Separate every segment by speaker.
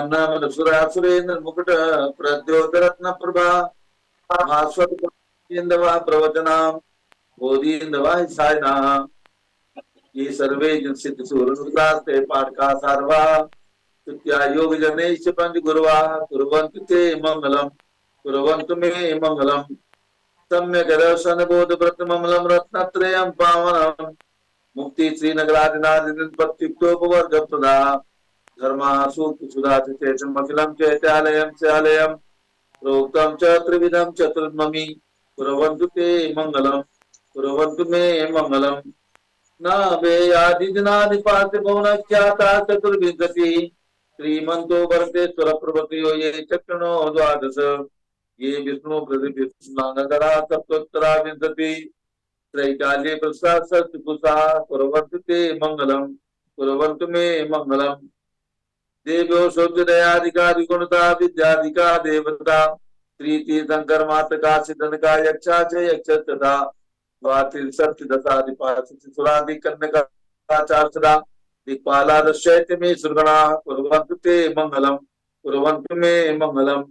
Speaker 1: सुरेंद्र मुकुट प्रद्योतरत्न प्रभा भास्वत प्रवचना बोधीन्दवा सायना ये सर्वे जन सिद्ध सूरनुतास्ते पाठका सर्वा तुत्या योग जनेश पंच गुरुवा कुर्वन्तु ते मंगलम कुर्वन्तु मे मंगलम सम्यक दर्शन बोध व्रत ममलम रत्नत्रयं पावनम मुक्ति श्रीनगरादिनादिन प्रत्युक्तोपवर्ग प्रदा धर्मासु सुधा चेतमखिलं चैत्यालयं स्यालयं प्रोक्तं च त्रिविधं चतुर्ममि कुर्वन्तु ते मंगलम कुर्वन्तु मे मंगलम न वेयादिजनादिपाति भुवनख्याता चतुर्विंशति श्रीमन्तो वर्ते सुरप्रभृतयो ये चक्रणो द्वादश ये विष्णु प्रतिष्ठानगरा सप्तोत्तरा विंशति त्रैकाल्ये प्रसाद सत्पुषा कुर्वन्तु ते मंगलम कुर्वन्तु मे मंगलम देव्यो शौचदयादिकादिगुणता विद्यादिका देवता श्रीतीर्थंकर मातका सिद्धनका यक्षा च यक्ष तथा सुरादि कन्यका दिक्पाला दशैत्य में सुरगणा कुर्वन्तु ते मंगलम कुर्वन्तु मे मंगलम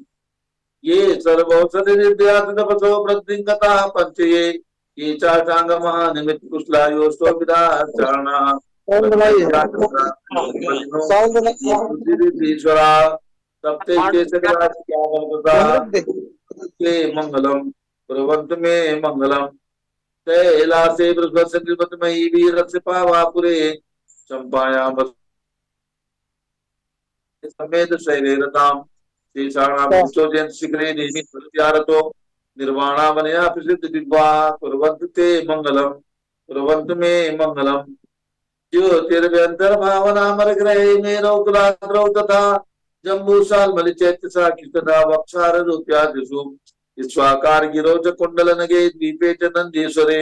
Speaker 1: ये सर्वौषधि निर्दयातपसो प्रद्विंगता पंचये ये चाचांग महानिमित्त कुशलायो सोविदा चारणा ईश्वरा सप्ते के मंगलम कुर्वन्तु मे मंगलम कैलासे बृहस्पतिमयी वीरस्य पावापुरे चंपायां समेत शैलेरताम शेषाणां शिखरे निर्मितो निर्वाणावनया प्रसिद्ध दिव्या कुर्वन्तु ते मंगलम कुर्वन्तु मे मंगलम ज्योतिर्व्यंतर्भावनामर ग्रहे मेरौतराद्रौ तथा जम्बूसाल मलिचैत्यसा कीर्तना वक्षार रूप्यादिषु स्वाकार गिरोच कुंडल नगे द्वीपे च नंदीश्वरे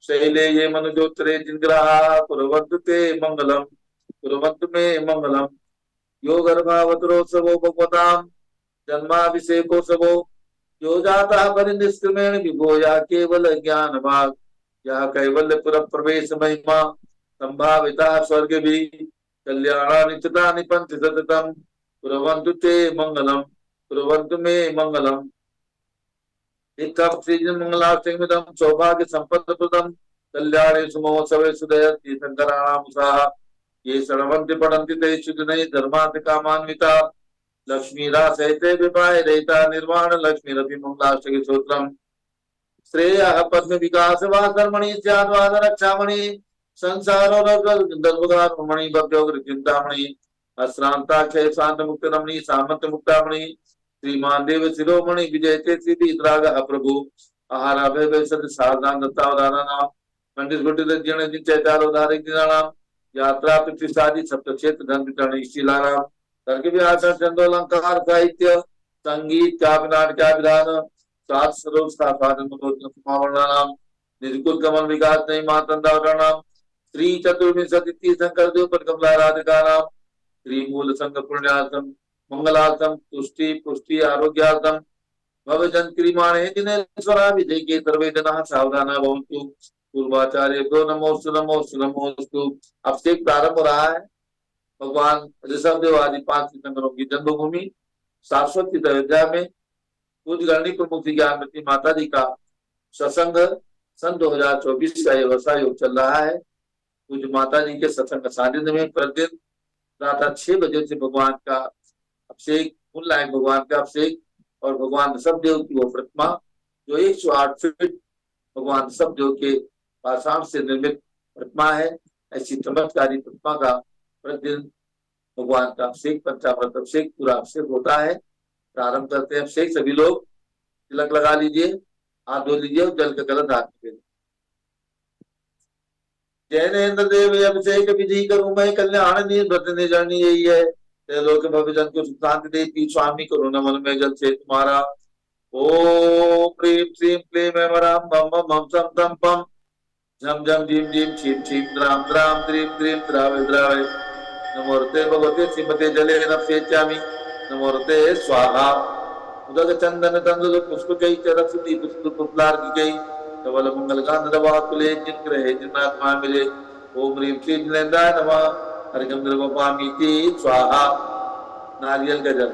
Speaker 1: शैले ये मनुजोत्तरे जिंग्राहा कुर्वन्तु ते मंगलम कुर्वन्तु मे मंगलम यो गर्भावतरोत्सवो भगवतां जन्माभिषेकोत्सवो यो जाता परिनिष्क्रमेण विभो या केवल ज्ञान भाग या कैवल्यपुर प्रवेश महिमा संभाविता स्वर्ग भी कल्याणानि चितानि पंच सततम कुर्वन्तु ते मंगलम कुर्वन्तु मे मंगलम मंगलाष्टमिदं सौभाग्य संपत्प्रदं कल्याणे सुमहोत्सवे सुदय तीर्थंकराणामुषाः ये शृण्वन्ति पठन्ति ते शुद्धनै धर्मार्थ कामान्विता लक्ष्मीरा सहिते विपाय रहिता निर्वाण लक्ष्मीरपि मंगलाष्टके स्तोत्रम् श्रेयः पद्म विकास वा कर्मणि स्याद्वाद रक्षामणि संसारो गर्भगामणि भव्योग्र चिंतामणि अश्रांताक्षय शांत मुक्त रमणि सामंत मुक्तामणि श्रीमान देव शिरोमणि विजयते सिद्धि द्राग प्रभु आहार अभय सद सावधान दत्तावधानानां पंडित गुटित जन दिन चैतारोधारिक दिनानां यात्रा प्रतिष्ठादि सप्त क्षेत्र धन वितरण शीलानां तर्क व्यासन चंदोलंकार साहित्य संगीत काव्य नाटक विधान सात स्वरूप स्थापन समावर्णानां निर्कुल कमल विकास नहीं मातंदावरणां श्री चतुर्विंशति तीर्थंकर द्योपर कमलाराधिकानां श्री मूल संघ पुण्यार्थम मंगलार्थम तुष्टि पुष्टि आरोग्यार्थम भवजन क्रियमाणे दिनेश्वरा विजय के सर्वे जनाः सावधाना भवन्तु पूर्वाचार्य को नमोस्तु नमोस्तु नमोस्तु। अब से प्रारंभ हो रहा है भगवान ऋषभदेव आदि 5 तीर्थंकरों की जन्मभूमि शाश्वती अयोध्या में पूज्य गणनी प्रमुख ज्ञानमती माता जी का सत्संग सन 2024 का ये वर्षा योग चल रहा है। पूज्य माता जी के सत्संग सानिध्य में प्रतिदिन प्रातः 6 बजे से भगवान का अभिषेक फूल लाए भगवान का अभिषेक और भगवान ऋषभदेव की वो प्रतिमा जो 108 फीट भगवान ऋषभदेव के पाषाण से निर्मित प्रतिमा है, ऐसी चमत्कारी प्रतिमा का प्रतिदिन भगवान का अभिषेक पंचामृत अभिषेक पूरा अभिषेक होता है। प्रारंभ करते हैं अभिषेक। सभी लोग तिलक लगा लीजिए, हाथ धो लीजिए और जल का गलत हाथ में जैनेन्द्र देव अभिषेक विधि करूं मैं कल्याण व्रत निजरणी यही है लोक भविजन को शांति देती स्वामी करो नमन में जल से तुम्हारा ओम प्रीम श्रीम क्लीम राम बम बम हम सम तम पम झम झम झीम झीम छीम छीम द्राम द्राम द्रीम द्रीम द्रावे द्रावे नमोरते भगवते श्रीमते जले नमस्यामि नमोरते स्वाहा उदक चंदन तंदुल पुष्प कई चरक सुधी पुष्प पुष्पलार की गई कवल मंगल गांध दवा कुले जिन ग्रहे जिनात्मा मिले ओम ह्रीम श्री जिनेन्द्राय नमः हरिकम द्रवपामीति स्वाहा। नारियल का जल।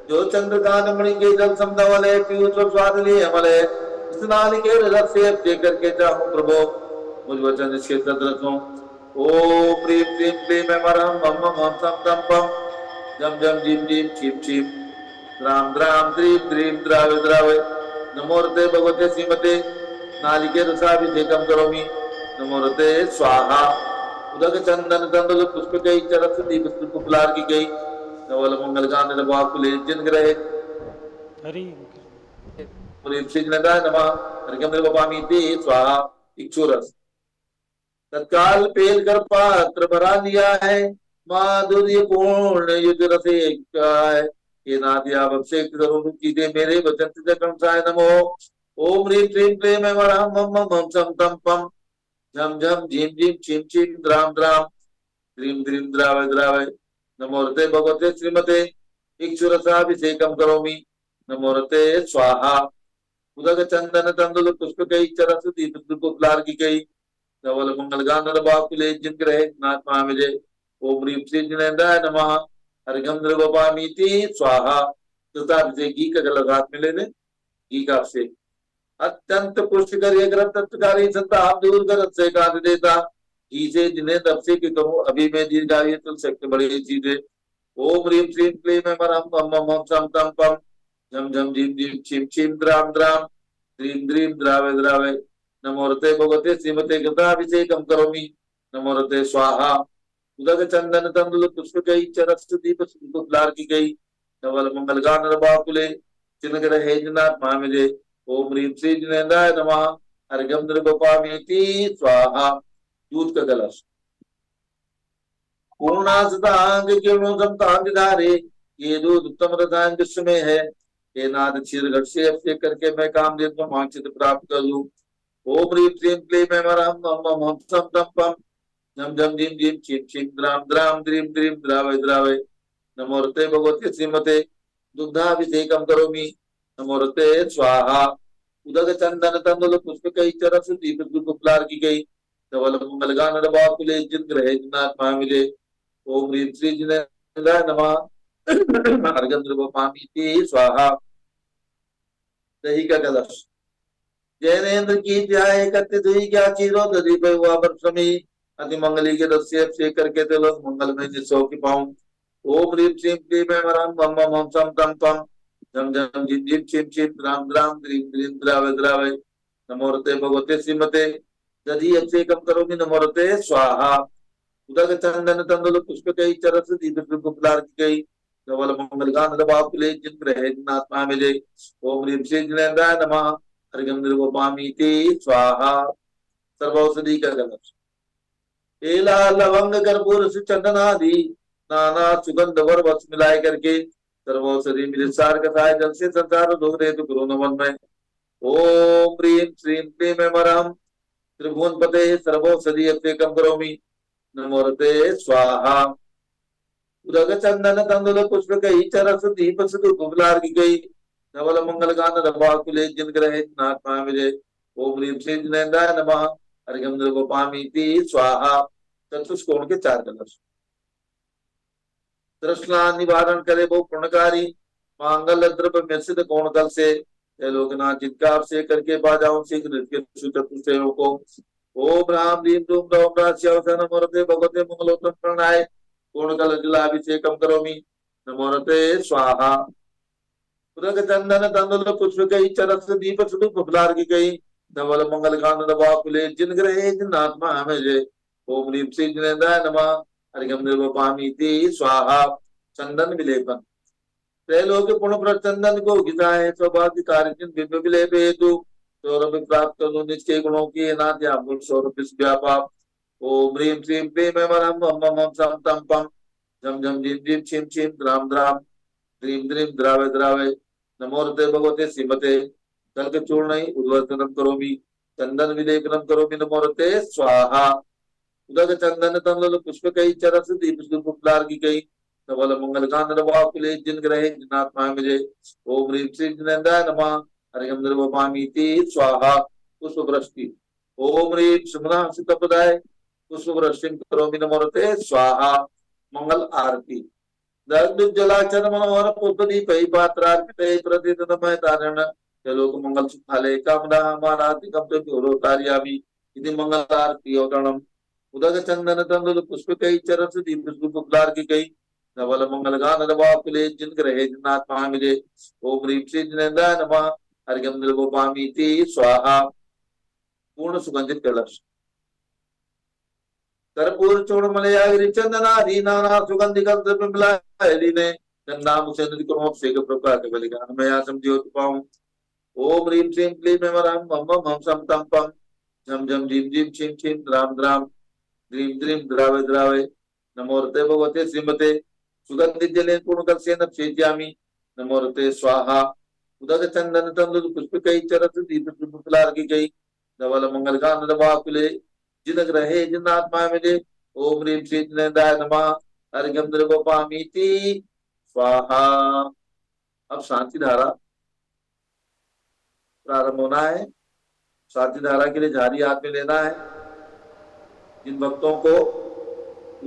Speaker 1: जो चंद्रकांत मणि के जल समदवल है, पीयूष और स्वाद लिए अमल है। इस नालिकेर रस से अब करके चाहूं प्रभो, मुझ वचन इसके सदृशों। ओम प्रीम प्रीम प्रीम अमरम मम मम हम सम तम पम, जम जम जिम जिम छिम छिम, द्राम द्राम द्रीम द्रीम द्रावे द्रावे, नमोरते भगवते श्रीमते नालिकेर रसाभिषेकम करोमि, नमोरते स्वाहा। उदक चंदन तंदुल पुष्प कई चरस दीप पुपलार की गई, नवल मंगल गान बाकुले जिन ग्रहे
Speaker 2: हरि
Speaker 1: श्रीजनदाय नमः। हरिकम वपामीति स्वाहा। इक्षुरस तत्काल पेल कर पात्र भरा लिया है, माधुर्य पूर्ण युद्ध रसे है। ये नादिया अभिषेक करो कीजिए मेरे वचन से कंसाय नमो। ओम ह्रीं क्लीं क्लीं मैं वराम मम मम हम सम तम पम, झम झम झीम झीम छिम छिम द्राम द्राम, द्रीम द्रीम द्रावय द्रावय, नमोरते भगवते श्रीमते इक्षुरसाभिषेकम करोमि, नमोरते स्वाहा। उदक चंदन तंदुल पुष्प कई चरस दीप पुपलार की गई, धवल मंगल गान बाकुले जिन ग्रहे नाथ महाविजय। ओम ह्रीं श्री जिनेन्द्राय नमः। हरिगम द्रवपामीति स्वाहा। से घी का गला हाथ में ले लें, घी का अभिषेक अत्यंत पुष्ट कर ग्रह तत्वकारी संताप दूर कर से काट देता, घी से जिन्हें अभिषेक करूं अभी मैं दीर्घायु तुल सकते बड़ी चीजें। ओम ह्रीं श्रीं क्लीं मैं मरम मम मम हम सम तम पम, झम झम झीम झीम छिम छिम द्राम द्राम, द्रीम द्रीम द्रावे द्रावे, नमोरते भगवते श्रीमते कृताभिषेकम करोमि, नमोरते स्वाहा। उदक चंदन तंदुल पुष्प कई चरस दीप पुपलार की गई, धवल मंगल गान बाकुले चिन्ह ग्रहे जनाथ महामिले। ओम ह्रीं श्री जिनेन्द्राय नमः। अर्घ्यम द्रवपामीति स्वाहा। दूध का कलश पूर्णासदांग किरणों समतांग धारे, ये दूध उत्तम रसायन विश्व में है। हे नाथ क्षीर घट से अभिषेक करके मैं काम दिन को वांछित प्राप्त कर लूं। ओम ह्रीं क्लीं क्लीं मैं मरम मम मम हम सम तम पम, झम झम झीम झीम छिम छिम द्राम द्राम द्रीम द्रीम द्रावय द्रावय, नमोरते भगवते श्रीमते दुग्धाभिषेकम करोमि, नमोरते स्वाहा। उदक चंदन तंदुल पुष्प कई चरस दीप पुपलार की गई, धवल मंगल गान बाकुले जिन ग्रहे जनाथ महामिले। ओम ह्रीं श्री जिनेन्द्राय नमः। अर्घ्यम द्रवपामीति स्वाहा। दही का कलश जैनेन्द्र की ध्याय करते दुई क्या चीरो दीप हुआ बरसमी, अति मंगली के रस से अभिषेक करके तिलक मंगल में निसो की पाऊं। ओम ह्रीं श्रीं क्लीं मैं वराम मम मम हम सम तम पम, झम झम झिम झिम छिम छिम द्राम द्राम द्रीम द्रीम द्रावय द्रावय, नमोरते भगवते श्रीमते दधि अभिषेकम करोमि, नमोरते स्वाहा। उदक चंदन तंदुल पुष्प कई चरस दीप पुपलार की गई, धवल मंगल गान बाकुले जिन ग्रहे जनाथ महामिले। ओम ह्रीं श्री जिनेन्द्राय नमः। हरिगम द्रवपामीति स्वाहा। सर्वौषधि का कलश एला लवंग कर्पूर से चंदन आदि नाना सुगंध वर वत्स मिलाए करके, सर्वौषधि मिले सार कथाए जल से संसार धो रहे तो गुरु नमन में। ओम ह्रीं श्रीं क्लीं मैं मरहम त्रिभुवन पते सर्वौषधि अभिषेकम करोमि, नमोरते स्वाहा। उदक चंदन तंदुल पुष्प कई चरस दीप सुदु पुपलार की गई, धवल मंगल गान बाकुले जिन ग्रहे नाथ महाविजय। ओम ह्रीं श्री जिनेन्द्राय नमः। अर्घ्यम द्रवपामीति स्वाहा। चतुष्कोण के चार कलश तृष्णा निवारण करे वो पुण्यकारी, मांगल द्रव्य में सिद्ध कोण कल से, लोकनाथ जिनका से करके बाजाओं शीघ्र चतुष्टयों को। ओम राम रीम रूम रौम राश्यावसन नमोरते भगवते मंगलोत्तम प्रणाय, पूर्ण कल जलाभिषेकम करोमि, नमोरते स्वाहा। उदक चंदन तंदुल पुष्प कई चरस दीप सुदु पुपलार की गई, धवल मंगल गान बाकुले जिन ग्रहे जिनाथ महामिजय। ओम ह्रीं श्री जिनेन्द्राय नमः। अर्घ्यम द्रवपामीति स्वाहा। चंदन विलेपन त्रैलोक पुण्य पर चंदन को घिसाए, सौभाग्य कार्य बिंब विलेप हेतु सौरभ प्राप्त करूं निज के गुणों की, नाथ यामुल सौरभ व्यापार। ओम ह्रीं श्रीं क्लीं मैं मरहम मम मम हम सम तम पम, झम झम झिम झिम छिम छिम द्राम द्राम द्रीम द्रीम द्रावय द्रावय, नमोरते भगवते श्रीमते कल्क चूर्ण उद्वर्तनम करोमि, चंदन विलेपनम करोमि, नमोरते स्वाहा। उदक चंदन तंदुल पुष्प कई चरस दीप पुपलार की गई, धवल मंगल गान बाकुले जिन ग्रहे जनाथ महामिजय। ओम ह्रीं श्री जिनेन्द्राय नमः। अर्घ्यम द्रवपामीति स्वाहा। पुष्प वृष्टि ओम ह्रीं सुमना सितपदाय पुष्प वृष्टि करोमि, नमोरते स्वाहा। मंगल आरती जलाचर मनोहर पुष्पदीप पात्रार्पिते प्रतिदिनमय तारण लोक मंगल सुखाले कामना मानातिकम तो प्योरोतार्यामि इति मंगल आरती अवतरणम उदक चंदन तंदुल पुष्पकै चरस दीप पुष्पलार की गई नवल मंगल गान नवाकुले जिन ग्रहे जिनात्मा मिले ओम ह्रीं श्री जिनेन्द्राय नमः अर्घ्यं निर्वपामीति स्वाहा पूर्ण सुगंधित कलश कर्पूर चूर्णमलयागिरि चंदनादि नाना सुगंधिक द्रव्यमलायलीने गंधाम सेंद्रिय कमोपसेक प्रकाश बलिगानमया समज्योतिपाऊं ओम ह्रीं श्रीं क्लीं मेमरां मम मम सम तम पम झम झम झीम झीम छीम छीम द्राम द्राम द्रीम द्रीम द्रावे द्रावे नमोरते भगवते श्रीमते सुगंधित जलेन पूर्णकर्षेण क्षेत्यामि नमोरते स्वाहा उदक चंदन तंदुल पुष्पकै चरस दीप पुष्पलार्घिकै नवल मंगल गान नवाकुले जिन ग्रहे जिन आत्मा मिले ओम ह्रीं श्री जिनेन्द्राय नमः अर्घ्यं निर्वपामीति स्वाहा। अब शांति धारा प्रारंभ होना है। शांति धारा के लिए झाड़ी हाथ में लेना है। जिन भक्तों को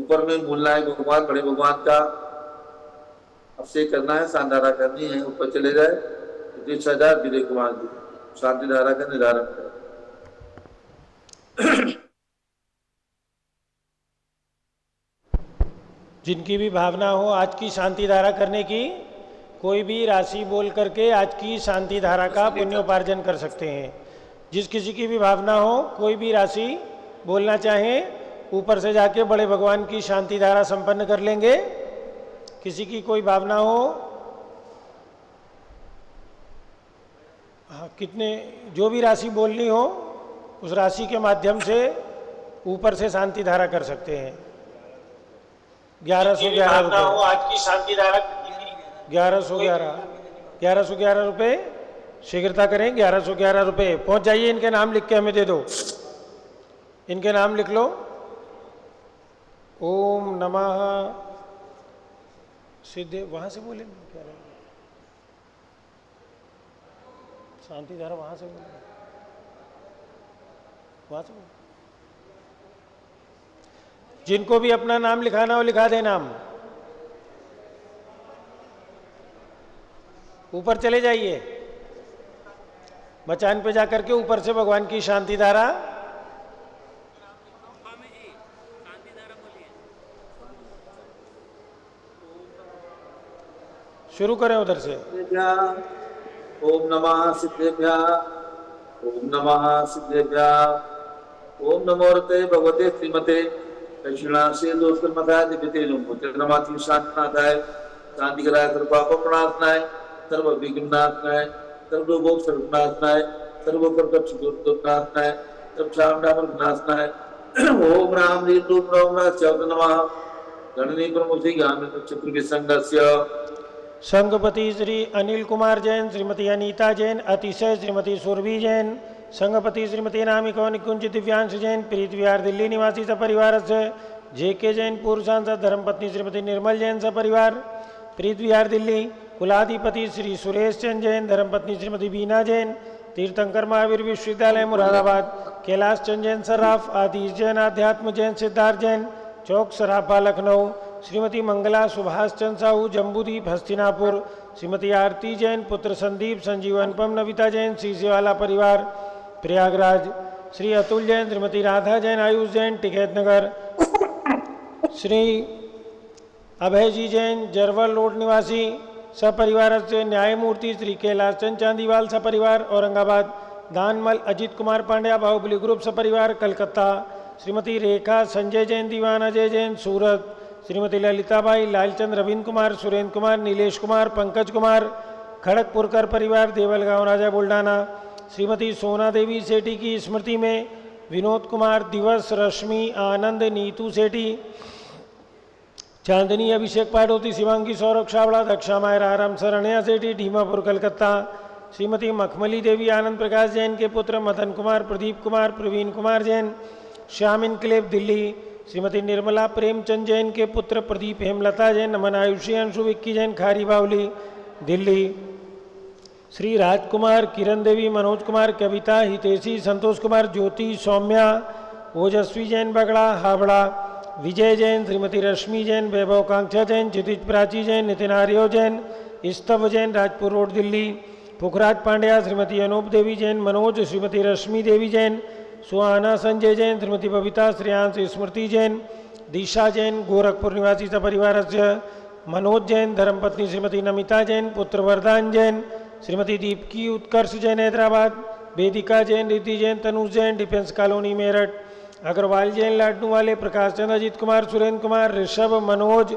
Speaker 1: ऊपर में बोलना है भगवान बड़े भगवान का अभिषेक करना है, शांति धारा करनी है, ऊपर चले जाए सजा विजय कुमार जी शांति धारा का निर्धारण करें।
Speaker 2: जिनकी भी भावना हो आज की शांति धारा करने की, कोई भी राशि बोल करके आज की शांति धारा का पुण्योपार्जन कर सकते हैं। जिस किसी की भी भावना हो, कोई भी राशि बोलना चाहें, ऊपर से जाके बड़े भगवान की शांति धारा संपन्न कर लेंगे। किसी की कोई भावना हो, कितने जो भी राशि बोलनी हो उस राशि के माध्यम से ऊपर से शांति धारा कर सकते हैं। 1111 रुपये
Speaker 3: आज की शांति धारा
Speaker 2: 1111 रुपये शीघ्रता करें। 1111 रुपये पहुँच जाइए। इनके नाम लिख के हमें दे दो। इनके नाम लिख लो। ओम नमः सिद्धे, वहाँ से बोले क्या रहे, शांति धारा वहाँ से बोले, वहाँ से बोले। जिनको भी अपना नाम लिखाना हो लिखा दे नाम। ऊपर चले जाइए, मचान पे जाकर के ऊपर से भगवान की शांति धारा। शुरू करें उधर से।
Speaker 1: ओम नमः सिद्धेभ्यः, ओम नमः सिद्धेभ्यः, ओम नमोरते भगवते श्रीमते दक्षिणाशे दोषकर्मकाय दिव्यतेजोमुद्रमाति शांतिनाथाय शांतिकराय सर्वपापप्रणाशनाय सर्वविघ्ननाशनाय सर्वभोग सर्वनाशनाय सर्वप्रकटनाशनाय सर्वक्षामनाशनाय ओम राम ह्रीं रूम राम राम नमः गणनी प्रमुखी ज्ञान चक्र विसंगस्य
Speaker 2: संघपति श्री अनिल कुमार जैन, श्रीमती अनीता जैन, अतिशय श्रीमती सुरभि जैन, संघपति श्रीमती नामिका निकुंज दिव्यांश जैन, प्रीत विहार दिल्ली निवासी सपरिवार से जेके जैन, पूर्व सांसद धर्मपत्नी श्रीमती निर्मल जैन सपरिवार प्रीत विहार दिल्ली, कुलाधिपति श्री सुरेश चंद जैन, धर्मपत्नी श्रीमती बीना जैन, तीर्थंकर महावीर विश्वविद्यालय मुरादाबाद, कैलाश चंद जैन सराफ, आदिश जैन, आध्यात्म जैन, सिद्धार्थ जैन, चौक सराफा लखनऊ, श्रीमती मंगला सुभाष चंद साहू, जम्बूदीप हस्तिनापुर, श्रीमती आरती जैन, पुत्र संदीप, संजीव, अनुपम, नविता जैन, सीसेवाला परिवार प्रयागराज, श्री अतुल जैन, श्रीमती राधा जैन, आयुष जैन, टिकैत नगर, श्री अभय जी जैन, जरवल रोड निवासी सपरिवार से न्यायमूर्ति श्री कैलाश चंद चांदीवाल सपरिवार औरंगाबाद, दानमल अजित कुमार पांड्या बाहुबली ग्रुप सपरिवार कलकत्ता, श्रीमती रेखा संजय जैन, दीवान अजय जैन सूरत, श्रीमती ललिताबाई, लालचंद, रविंद्र कुमार, सुरेंद्र कुमार, नीलेश कुमार, पंकज कुमार, खड़गपुरकर परिवार देवलगांव राजा बुल्ढाना, श्रीमती सोना देवी सेठी की स्मृति में विनोद कुमार, दिवस, रश्मि, आनंद, नीतू सेठी, चांदनी, अभिषेक पाडोती, शिवांगी, सौरभ छावड़ा, दक्षा मायरा, राम शरणिया सेठी, ढीमापुर कलकत्ता, श्रीमती मखमली देवी, आनंद प्रकाश जैन के पुत्र मदन कुमार, प्रदीप कुमार, प्रवीण कुमार जैन, श्याम इनकलेब दिल्ली, श्रीमती निर्मला प्रेमचंद जैन के पुत्र प्रदीप हेमलता जैन, नमन आयुषी, अंशु विक्की जैन, खारी बावली दिल्ली, श्री राजकुमार, किरण देवी, मनोज कुमार, कविता, हितेशी, संतोष कुमार, ज्योति, सौम्या, ओजस्वी जैन बगड़ा हावड़ा, विजय जैन, श्रीमती रश्मि जैन, वैभव कांक्षा जैन, क्षितिज प्राची जैन, नितिन आर्यो जैन, स्तव जैन, राजपुर रोड दिल्ली। पुखराज पांड्या, श्रीमती अनूप देवी जैन, मनोज, श्रीमती रश्मि देवी जैन, सुहाना संजय जैन, श्रीमती बबिता, श्रेयांश स्मृति जैन, दिशा जैन, गोरखपुर निवासी सपरिवारस्य। मनोज जैन, धर्मपत्नी श्रीमती नमिता जैन, पुत्र वरदान जैन, श्रीमती दीपकी उत्कर्ष जैन, हैदराबाद। वेदिका जैन, रिद्धि जैन, तनुज जैन, डिफेंस कॉलोनी मेरठ। अग्रवाल जैन, लाडनू वाले, प्रकाश चंद्र, अजीत कुमार, सुरेंद्र कुमार, ऋषभ, मनोज,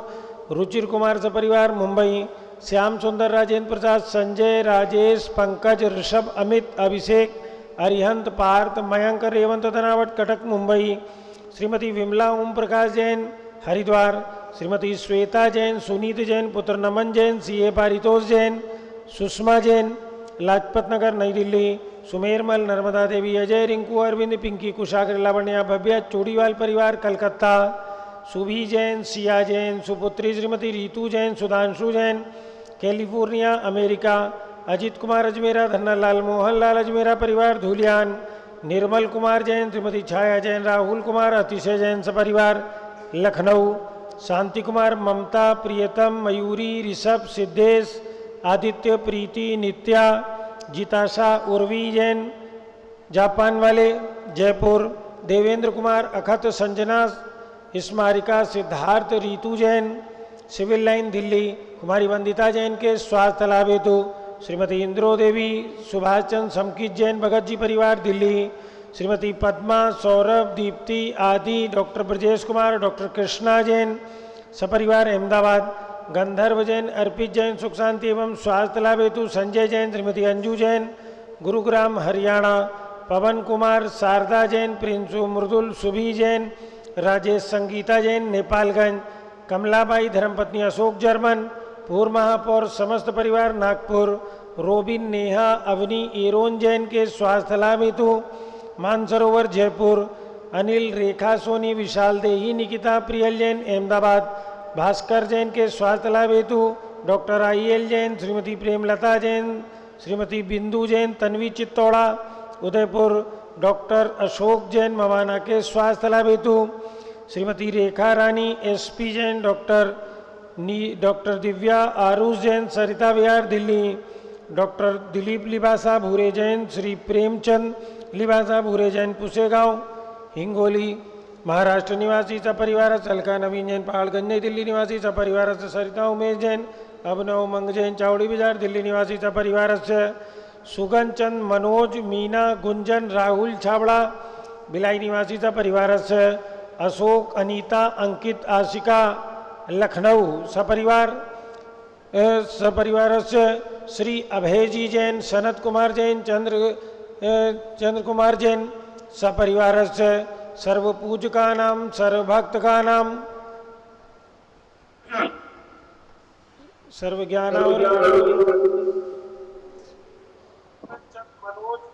Speaker 2: रुचिर कुमार सपरिवार, मुंबई। श्याम सुंदर, राजेंद्र प्रसाद, संजय, राजेश, पंकज, ऋषभ, अमित, अभिषेक, अरिहंत, पार्थ, मयंक, रेवंत, धनावट, कटक, मुंबई। श्रीमती विमला ओम प्रकाश जैन, हरिद्वार। श्रीमती श्वेता जैन, सुनीत जैन, पुत्र नमन जैन, सीए पारितोष जैन, सुषमा जैन, लाजपत नगर, नई दिल्ली। सुमेरमल, नर्मदा देवी, अजय, रिंकू, अरविंद, पिंकी, कुशागर, लावण्या, भव्या, चोड़ीवाल परिवार, कलकत्ता। सुभी Jain, Siya Jain, सुपुत्री Shrimati Ritu Jain, Sudhanshu Jain, California, America. अजीत कुमार अजमेरा, धन्नालाल, मोहनलाल अजमेरा परिवार, धूलियान। निर्मल कुमार जैन, श्रीमती छाया जैन, राहुल कुमार, अतिशय जैन सपरिवार, लखनऊ। शांति कुमार, ममता, प्रियतम, मयूरी, ऋषभ, सिद्धेश, आदित्य, प्रीति, नित्या, जिताशा, उर्वी जैन, जापान वाले, जयपुर। देवेंद्र कुमार, अखत, संजना, स्मारिका, सिद्धार्थ, रीतु जैन, सिविल लाइन, दिल्ली। कुमारी वंदिता जैन के स्वास्थ्य लाभ हेतु। श्रीमती इंद्रो देवी, सुभाष चंद्र, समकित जैन, भगत जी परिवार, दिल्ली। श्रीमती पद्मा, सौरभ, दीप्ति, आदि, डॉक्टर ब्रजेश कुमार, डॉक्टर कृष्णा जैन सपरिवार, अहमदाबाद। गंधर्व जैन, अर्पित जैन, सुख शांति एवं स्वास्थ्य लाभ हेतु, संजय जैन, श्रीमती अंजू जैन, गुरुग्राम, हरियाणा। पवन कुमार, शारदा जैन, प्रिंसु, मृदुल, सुभी जैन, राजेश, संगीता जैन, नेपालगंज। कमलाबाई, धर्मपत्नी अशोक, जर्मन। पूर्व महापौर समस्त परिवार, नागपुर। रोबिन, नेहा, अवनी, एरोन जैन के स्वास्थ्य लाभ हेतु, मानसरोवर, जयपुर। अनिल, रेखा, सोनी, विशाल देही, निकिता, प्रियल जैन, अहमदाबाद। भास्कर जैन के स्वास्थ्य लाभ हेतु, डॉक्टर IL जैन, श्रीमती प्रेमलता जैन, श्रीमती बिंदु जैन, तन्वी, चित्तौड़ा, उदयपुर। डॉक्टर अशोक जैन, मवाना के स्वास्थ्य लाभ हेतु, श्रीमती रेखा रानी, SP जैन, डॉक्टर दिव्या, आरुष जैन, सरिता विहार, दिल्ली। डॉक्टर दिलीप लिबासा, भूरे जैन, श्री प्रेमचंद लिबासा, भूरे जैन, पुसेगांव, हिंगोली। महाराष्ट्र निवासी सपरिवार, अलका नवीन जैन, पहाड़गंज, नई दिल्ली निवासी सपरिवार, सरिता उमेश जैन, अभिनव मंग जैन, चावड़ी बाजार, दिल्ली निवासी सपरिवार। सुगन चंद, मनोज, मीना, गुंजन, राहुल छाबड़ा, भिलाई निवासी सपरिवार। अशोक, अनीता, अंकित, आशिका, लखनऊ सपरिवार। श्री अभयजी जैन, सनत कुमार जैन, चंद्र कुमार जैन सपरिवार। सर्वपूज का नाम, सर्वभक्त का नाम, सर्वज्ञान, मनोज,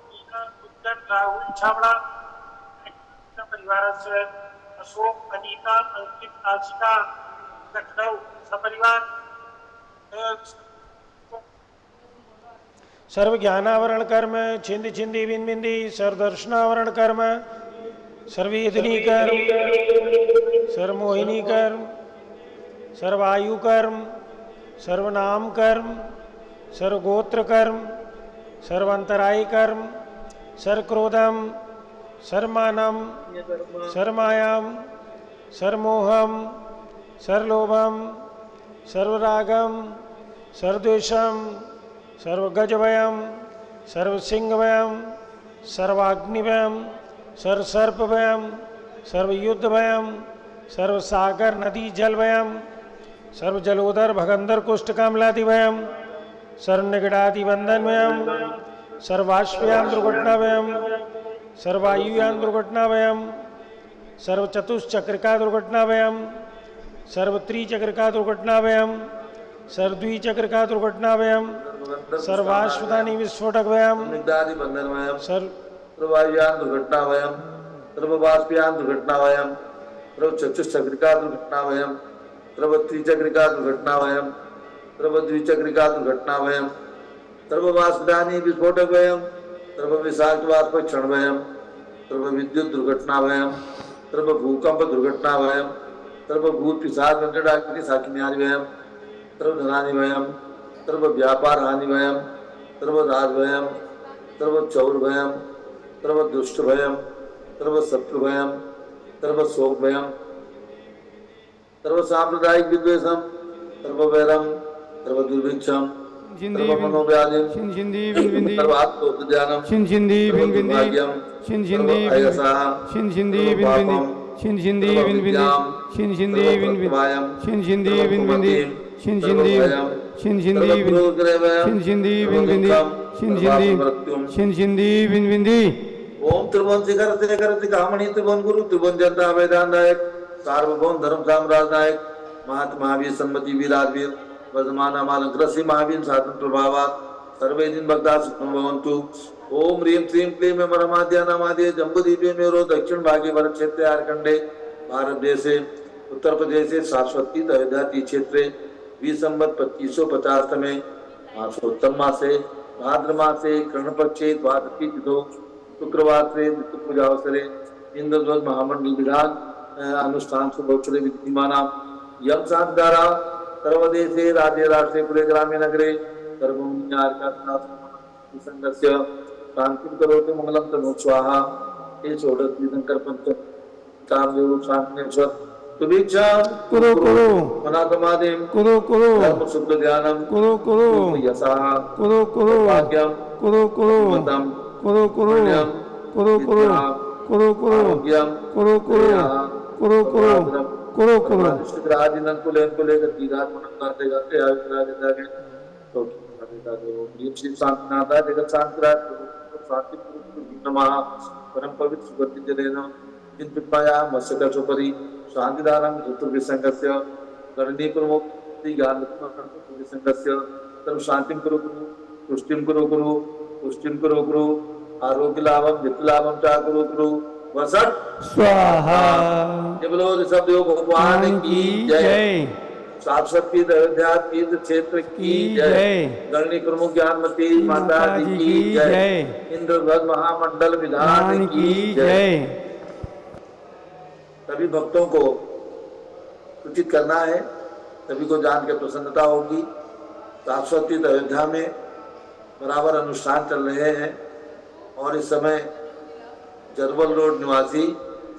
Speaker 2: मीना, गुंजन, राहुल छाबड़ा परिवार। अशोक, अनीता, अंकित, आशिका, लखनऊ सपरिवार। सर्व ज्ञानावरण कर्म, छिंद छिंदी बिंद बिंदी, सर्वदर्शनावरण कर्म, सर्वेदनी कर्म, सर्वमोहिनी कर्म, सर्वायु कर्म, सर्वनाम कर्म, सर्वगोत्र कर्म, सर्वांतराय कर्म, सर्वक्रोधम, सर्वमानम, सर्वमायाम, सर्वमोहम, सर्वलोभम, सर्वरागम, सर्वद्वेषम, सर्वगजभयम, सर्वसिंहभयम, सर्वाग्निभयम, सर्वसर्पभयम, सर्वयुद्धभयम, सर्वसागर नदी जलभयम, सर्वजलोदर भगंदर कुष्ठ कामलादिभयम, सर्वनिगड़ादिबंधनभयम, सर्वाश्वयान दुर्घटनाभयम, सर्वायुयान दुर्घटनाभयम, सर्वचतुश्चक्रिका दुर्घटनाभयम, सर्वत्रिचक्रिका दुर्घटनाभयम, सर्वद्विचक्रिका दुर्घटनाभयम, सर्वाश्वधानी विस्फोटकभयम,
Speaker 1: सर्ववायुयान दुर्घटनाभयम, सर्वबाष्पयान दुर्घटनाभयम, सर्वचतुश्चक्रिका दुर्घटनाभयम, सर्वत्रिचक्रिका दुर्घटनाभयम, सर्वद्विचक्रिका दुर्घटनाभयम, सर्वबाष्पदानी विस्फोटकभयम, सर्वविषाक्तवाष्पक्षणभयम, सर्वविद्युत दुर्घटनाभयम, सर्वभूकंप दुर्घटनाभयम, सर्वभूत पिशाच वेंकटाकृति साकिन्यादि भयम सर्वधनानि भयम सर्व व्यापार हानि भयम सर्वदास भयम सर्व चौर भयम सर्व दुष्ट भयम सर्व शत्रु भयम सर्व शोक भयम सर्व सांप्रदायिक विद्वेषम सर्व वैरम सर्व दुर्भिक्षम सर्व मनोव्याधिम सर्व आत्मोपध्यानम सर्व दुर्भाग्यम सर्व अयसा सर्व पापम सर्व विद्याम सर्व प्रत्यवायम सर्व कुमतिम सर्व भयम सर्व क्रोधग्रहम सर्व दुःखम सर्व मृत्युम ओम त्रिभुवन शिखर शेखर शिखामणि त्रिभुवन गुरु त्रिभुवन जनता मैदान नायक सार्वभौम धर्म साम्राज्य नायक महात्मा महावीर सन्मति वीराजवीर वर्धमान मालंकृषि महावीर साधन प्रभावात सर्वे दिन भक्ता सुखम भवन्तु ओम ह्रीं श्रीं क्लीं मरमाद्या नमाद्य जम्बूद्वीपे मेरो दक्षिण भागे वर क्षेत्रे आर्कंडे भारत देशे उत्तर प्रदेशे शाश्वती अयोध्या क्षेत्रे विसंवत 2550 में मासोत्तम मासे भाद्र मासे कृष्ण पक्षे द्वादशी तिथौ शुक्रवार से नित्य पूजा अवसरे इंद्रध्वज महामंडल विधान अनुष्ठान शुभोत्सवे विद्यमाना यम शांतारा सर्वदेशे राज्य राष्ट्रे कुले ग्रामे नगरे सर्वमुनियार्कास्य शांतिं करोतु मंगलम तनु स्वाहा हे षोडश तीर्थंकर पंच कामदेव शांतिनेश्वर सुभिक्षा
Speaker 2: कुरु कुरु
Speaker 1: मनातमादेव
Speaker 2: कुरु कुरु
Speaker 1: धर्म शुद्ध ध्यानम
Speaker 2: कुरु कुरु
Speaker 1: यशः
Speaker 2: कुरु कुरु
Speaker 1: भाग्यम
Speaker 2: कुरु कुरु
Speaker 1: मतम
Speaker 2: कुरु कुरु कुरु कुरु कुरु कुरु कुरु कुरु कुरु कुरु कुरु कुरु
Speaker 1: राजिनन को लेकर दीघात मन करते करते आयुराज जागे तो ये श्री शांतिनाथा जगत शांतिराज शांति नमः परम पवित्र सुगंधि जलेन जिन पिपाया मत्स्यकल्परि शांतिदानं ऋतुविसंगस्य गणनी प्रमुख श्री ज्ञान ऋतुविसंगस्य सर्व शांतिं कुरु कुरु पुष्टिं कुरु कुरु पुष्टिं कुरु कुरु आरोग्य लाभम वित्त लाभम चा कुरु कुरु वसत
Speaker 2: स्वाहा
Speaker 1: जय बोलो ऋषभ देव भगवान की जय शाश्वती अयोध्या तीर्थ क्षेत्र की जय गणनी प्रमुख ज्ञानमती माता जी की जय इंद्रध्वज महामंडल विधान की जय। सभी भक्तों को सूचित करना है, सभी को जान के प्रसन्नता होगी। शाश्वती अयोध्या में बराबर अनुष्ठान चल रहे हैं और इस समय जरवल रोड निवासी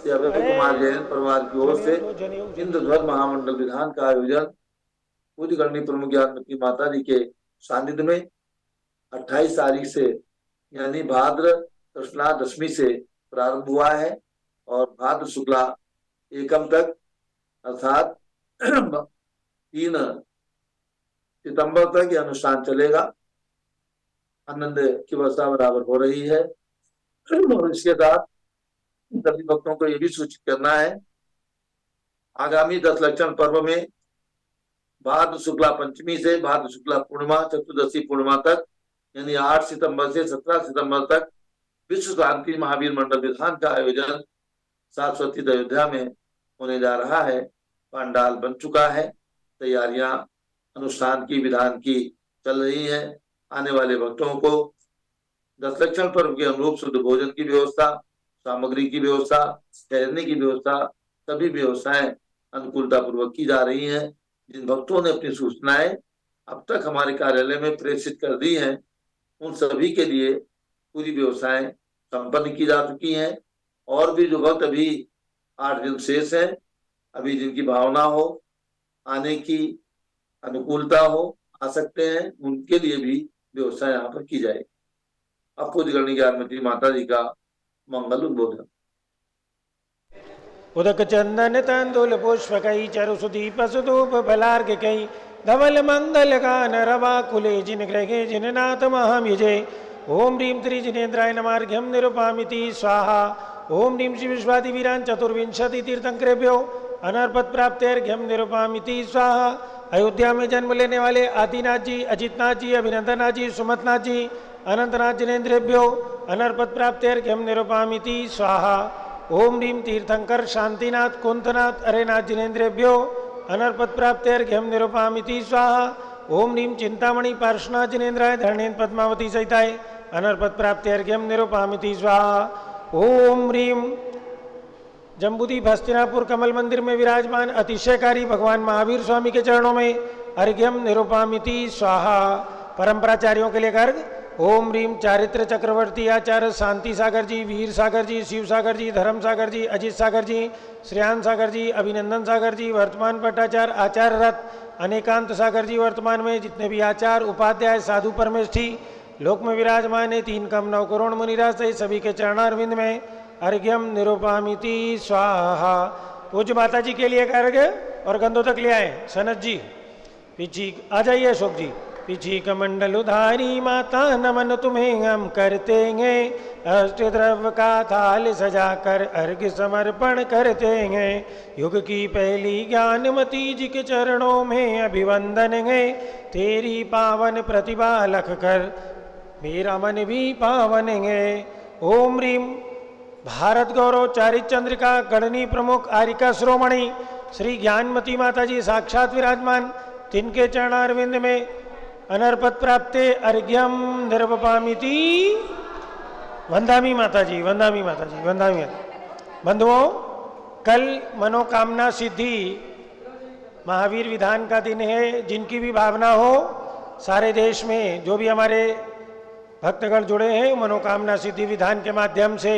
Speaker 1: श्री अभय कुमार जैन परिवार की ओर से इंद्रध्वज महामंडल विधान का आयोजन पूज्य गणनी प्रमुख ज्ञानमती माता जी के सानिध्य में 28 तारीख से यानी भाद्र कृष्णा दशमी से प्रारंभ हुआ है और भाद्र शुक्ला एकम तक अर्थात 3 सितंबर तक यह अनुष्ठान चलेगा। आनंद की व्यवस्था बराबर हो रही है और इसके साथ सभी भक्तों को यह भी सूचित करना है, आगामी 10 लक्षण पर्व में भाद्र शुक्ला पंचमी से भाद्र शुक्ला पूर्णिमा चतुर्दशी पूर्णिमा तक यानी 8 सितंबर से 17 सितंबर तक विश्व शांति महावीर मंडल विधान का आयोजन शाश्वती अयोध्या में होने जा रहा है। पंडाल बन चुका है, तैयारियां अनुष्ठान की विधान की चल रही है। आने वाले भक्तों को 10 लक्षण पर्व के अनुरूप शुद्ध भोजन की व्यवस्था, सामग्री की व्यवस्था, ठहरने की व्यवस्था, सभी व्यवस्थाएं अनुकूलता पूर्वक की जा रही हैं। जिन भक्तों ने अपनी सूचनाएं अब तक हमारे कार्यालय में प्रेषित कर दी हैं, उन सभी के लिए पूरी व्यवस्थाएं संपन्न की जा चुकी हैं। और भी जो भक्त अभी 8 दिन शेष है, अभी जिनकी भावना हो आने की अनुकूलता हो आ सकते हैं, उनके लिए भी व्यवस्था यहाँ पर की जाएगी। अब पूज्य गणनी ज्ञानमती माता जी का मंगल उद्बोधन।
Speaker 2: उदक चंदन तंदुल पुष्पकई चरु सुदीप सुधूप फलार्घ कई धवल मंगल गान रवा कुले जिन ग्रहे जिन नाथ महामिजय ओम ह्रीं त्रिजिनेन्द्राय नमार्घ्यम निरुपामिति स्वाहा ओम ह्रीं श्री विश्वादि वीरान चतुर्विंशति तीर्थंकरेभ्यो अनर्पत प्राप्त्यर्घ्यम निरुपामिति स्वाहा। अयोध्या में जन्म लेने वाले आदिनाथ जी, अजितनाथ जी, अभिनंदनाथ जी, सुमतनाथ जी, अनंतनाथ जिनेन्द्रेभ्यो अनर्पत प्राप्त्यर्घ्यम निरुपामिति स्वाहा। ओम ह्रीं तीर्थंकर शांतिनाथ कुंतनाथ अरेनाथ जिनेन्द्रेभ्यो अनर्पत प्राप्त्यर्घ्यम निरुपामिति स्वाहा। ओम ह्रीं चिंतामणि पार्श्वनाथ जिनेन्द्राय धरणेन्द्र पद्मावती सहिताय अनर्पत प्राप्त्यर्घ्यम निरुपामिति स्वाहा। ओम ह्रीं जम्बूद्वीप हस्तिनापुर कमल मंदिर में विराजमान अतिशयकारी भगवान महावीर स्वामी के चरणों में अर्घ्यम निरुपामिति स्वाहा। परंपराचार्यों के लिए अर्घ। ओम रीम चारित्र चक्रवर्ती आचार्य शांति सागर जी, वीर सागर जी, शिव सागर जी, धर्म सागर जी, अजित सागर जी, श्रेयान सागर जी, अभिनंदन सागर जी, वर्तमान भट्टाचार्य, आचार्य रथ, अनेकांत सागर जी, वर्तमान में जितने भी आचार्य उपाध्याय साधु परमेष्ठी लोक में विराजमान है 3 कम 9 करोड़ मुनिराज सहित सभी के चरणारविंद में अर्घ्यम निरुपामिति स्वाहा। पूज्य माता जी के लिए अर्घ्य और गंधोदक ले आए। सनत जी पीछी आ जाइए, अशोक जी पीछी कमंडल उधारी माता नमन तुम्हें हम करते हैं, अष्ट द्रव्य का थाल सजाकर अर्घ्य समर्पण करते हैं। युग की पहली ज्ञानमती जी के चरणों में अभिवंदन है, तेरी पावन प्रतिभा लख कर मेरा मन भी पावन है। ओम रीम भारत गौरव चारित्र चंद्रिका गणनी प्रमुख आरिका श्रोमणी श्री ज्ञानमती माता जी साक्षात विराजमान, तिनके चरणारविंद में अनर्पत प्राप्ते अर्घ्यम निरुपामिति। वंदामी माता जी, वंदामी माता जी, वंदामी माता। बंधुओं, कल मनोकामना सिद्धि महावीर विधान का दिन है। जिनकी भी भावना हो सारे देश में जो भी हमारे भक्तगण जुड़े हैं मनोकामना सिद्धि विधान के माध्यम से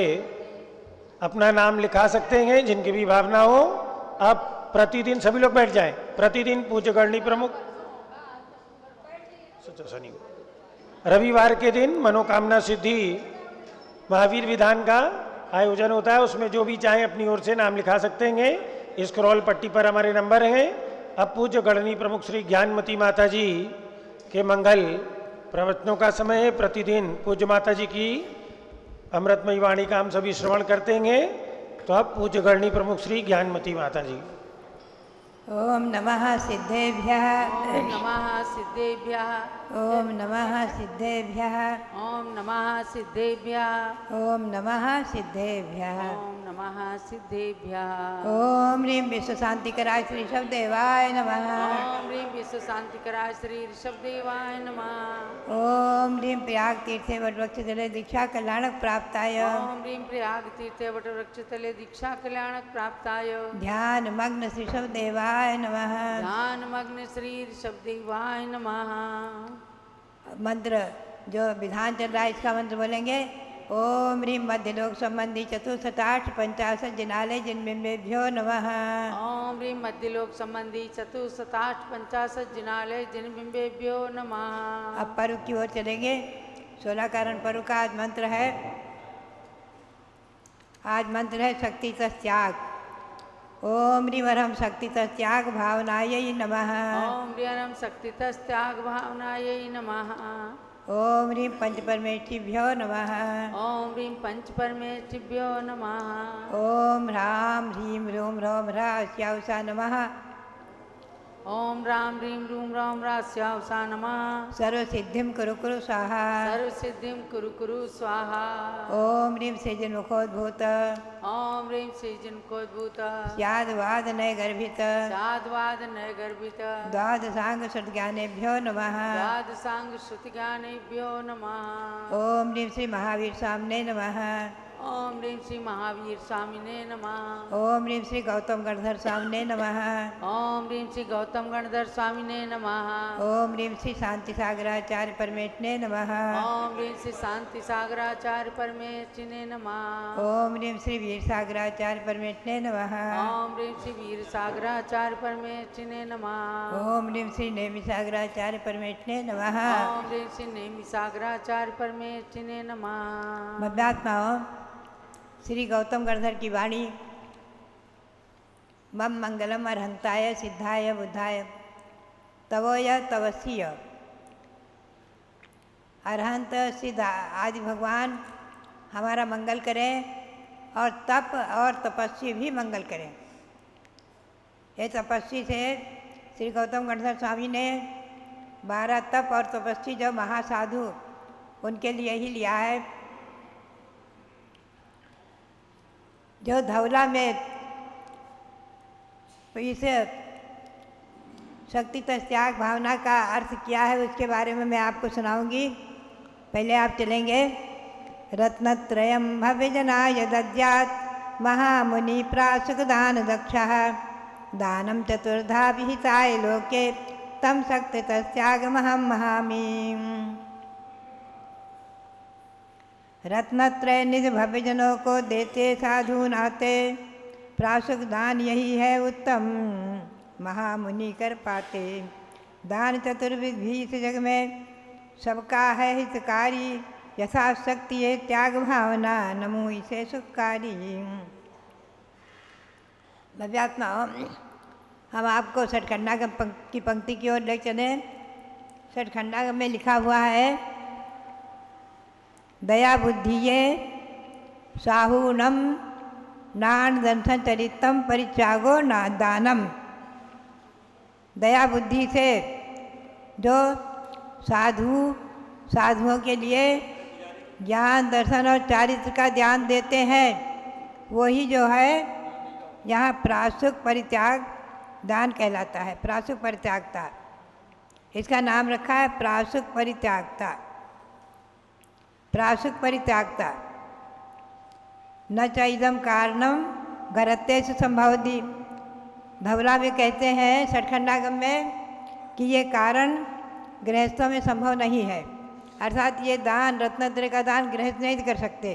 Speaker 2: अपना नाम लिखा सकते हैं। जिनकी भी भावना हो आप प्रतिदिन सभी लोग बैठ जाएं। प्रतिदिन पूज्य गणनी प्रमुख शनि रविवार के दिन मनोकामना सिद्धि महावीर विधान का आयोजन होता है। उसमें जो भी चाहे अपनी ओर से नाम लिखा सकते हैं। स्क्रॉल पट्टी पर हमारे नंबर हैं। अब पूज्य गणनी प्रमुख श्री ज्ञानमती माता जी के मंगल प्रवचनों का समय है। प्रतिदिन पूज्य माता जी की अमृतमयी वाणी का हम सभी श्रवण करते हैं। तो अब पूज्य गणनी प्रमुख श्री ज्ञानमती माता जी।
Speaker 3: ओम नमः सिद्धेभ्यः,
Speaker 4: ओम नमः सिद्धेभ्यः,
Speaker 3: ओम नमः सिद्धेभ्यः,
Speaker 4: ओम नमः सिद्धेभ्यः,
Speaker 3: ओम नमः सिद्धेभ्यः।
Speaker 4: ओम नमः सिद्धेभ्यः।
Speaker 3: ओम ह्रीं विश्व शांतिकराय श्री ऋषभदेवाय नमः।
Speaker 4: ओम ह्रीं विश्व शांतिकराय श्री ऋषभदेवाय नमः।
Speaker 3: ओम ह्रीं प्रयाग तीर्थे वटवृक्ष तले दीक्षा कल्याणक प्राप्ताय।
Speaker 4: ओम ह्रीं प्रयाग तीर्थे वटवृक्ष तले दीक्षा कल्याणक प्राप्ताय।
Speaker 3: ध्यान मग्न श्री ऋषभदेवाय नमः।
Speaker 4: ध्यान मग्न श्री ऋषभदेवाय नमः।
Speaker 3: मंत्र जो विधान चल रहा है इसका मंत्र बोलेंगे। ओम ह्रीं मध्यलोक संबंधी चतुर्शताष्ट पंचाशत जिनालय जिनबिंबेभ्यो नमः।
Speaker 4: ओम ह्रीं मध्यलोक संबंधी चतुर्शताष्ट पंचाशत जिनालय जिनबिंबेभ्यो नमः।
Speaker 3: अब पर्व की ओर चलेंगे। 16 कारण पर्व का आज मंत्र है। आज मंत्र है शक्ति त्याग। ओम ह्रीं वरम शक्ति त्याग भावनायै नमः।
Speaker 4: ओम ह्रीं शक्ति त्याग भावनायै नमः।
Speaker 3: ओम ह्रीं पंच परमेष्ठिभ्यो नमः।
Speaker 4: ओम ह्रीं पंच परमेष्ठिभ्यो नमः।
Speaker 3: ओम ह्रां ह्रीं ह्रूं ह्रौं ह्रास्यावसा नमः।
Speaker 4: ओम राम ह्रीं रूम राम रास्यावसा नमः।
Speaker 3: सर्वसिद्धिं कुरु कुरु स्वाहा।
Speaker 4: सर्व सिद्धिं कुरु कुरु स्वाहा।
Speaker 3: ओम ह्रीं सृजन्मुखोद्भूत
Speaker 4: ओम ह्रीं सृजन्मुखोद्भूत
Speaker 3: स्याद्वाद नय गर्भित
Speaker 4: साधवाद नय गर्भित
Speaker 3: द्वादशांग सद्ज्ञानेभ्यो नमः।
Speaker 4: द्वादशांग श्रुति ज्ञानेभ्यो नमः।
Speaker 3: ओम ह्रीं श्री महावीर स्वामिने नमः।
Speaker 4: ओम ह्रीं श्री महावीर स्वामिने नमः।
Speaker 3: ओम ह्रीं श्री गौतम गणधर स्वामिने नमः।
Speaker 4: ओम ह्रीं श्री गौतम गणधर स्वामिने नमः।
Speaker 3: ओम ह्रीं श्री शांति सागराचार्य परमेष्ठिने नमः।
Speaker 4: ओम ह्रीं श्री शांति सागराचार्य परमेष्ठिने नमः।
Speaker 3: ओम ह्रीं श्री वीर सागराचार्य परमेष्ठिने नमः।
Speaker 4: ओम ह्रीं श्री वीर सागराचार्य परमेष्ठिने नमः।
Speaker 3: ओम ह्रीं श्री नेमि सागराचार्य परमेष्ठिने नमः।
Speaker 4: ओम ह्रीं श्री नेमि सागराचार्य परमेष्ठिने नमः।
Speaker 3: भव्यात्माओं, श्री गौतम गणधर की वाणी। मम मंगलम अर्हंताय सिद्धाय बुद्धाय तवोय तवसीय। अरहंत सिद्ध आदि भगवान हमारा मंगल करें और तप और तपस्वी भी मंगल करें। ये तपस्वी से श्री गौतम गणधर स्वामी ने 12 तप और तपस्वी जो महासाधु उनके लिए ही लिया है। जो धवला में इस शक्ति त्याग भावना का अर्थ क्या है उसके बारे में मैं आपको सुनाऊंगी। पहले आप चलेंगे। रत्नत्रयं भव्यजनाय दद्यात् महामुनि प्रासुकदान दक्षः दानं चतुर्धा विहिताय लोके तम शक्ति तस्यागमहं महामि। रत्नत्रय निज भव्यजनों को देते साधु नाते प्रासुक दान यही है उत्तम महामुनि कर पाते। दान चतुर्विध भी इस जग में सबका है हितकारी यथाशक्ति ये त्याग भावना नमो इसे सुखकारी। भव्यात्मा हम आपको षटखंडागम की पंक्ति की ओर ले चले। षटखंडागम में लिखा हुआ है दया बुद्धि ये साहूनम नान दंशन चरितम परित्यागो ना दानम। दया बुद्धि से जो साधुओं के लिए ज्ञान दर्शन और चारित्र का ध्यान देते हैं वही जो है यहाँ प्रासुक परित्याग दान कहलाता है। प्रासुक परित्यागता इसका नाम रखा है प्रासुक परित्यागता। प्रासुक परित्यागता न च इदम कारणम घरते से संभवती। धवला में कहते हैं षटखंडागम में कि ये कारण गृहस्थों में संभव नहीं है, अर्थात ये दान रत्नत्रय का दान गृहस्थ नहीं कर सकते।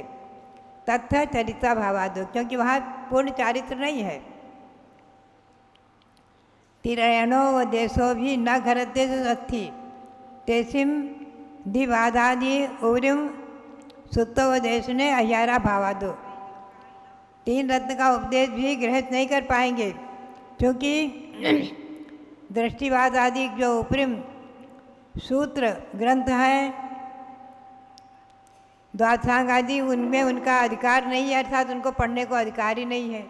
Speaker 3: तत्थ चरिता भावादो, क्योंकि वहाँ पूर्ण चारित्र नहीं है। तिरयणो व देशो भी न घरते अस्थि तेसिम दिवादादि उरिम सुत्तो व देश ने अह्यारा भावादो। तीन रत्न का उपदेश भी गृहस्थ नहीं कर पाएंगे, क्योंकि दृष्टिवाद आदि जो उपरिम सूत्र ग्रंथ हैं द्वादशांग आदि उनमें उनका अधिकार नहीं है, अर्थात उनको पढ़ने को अधिकार ही नहीं है।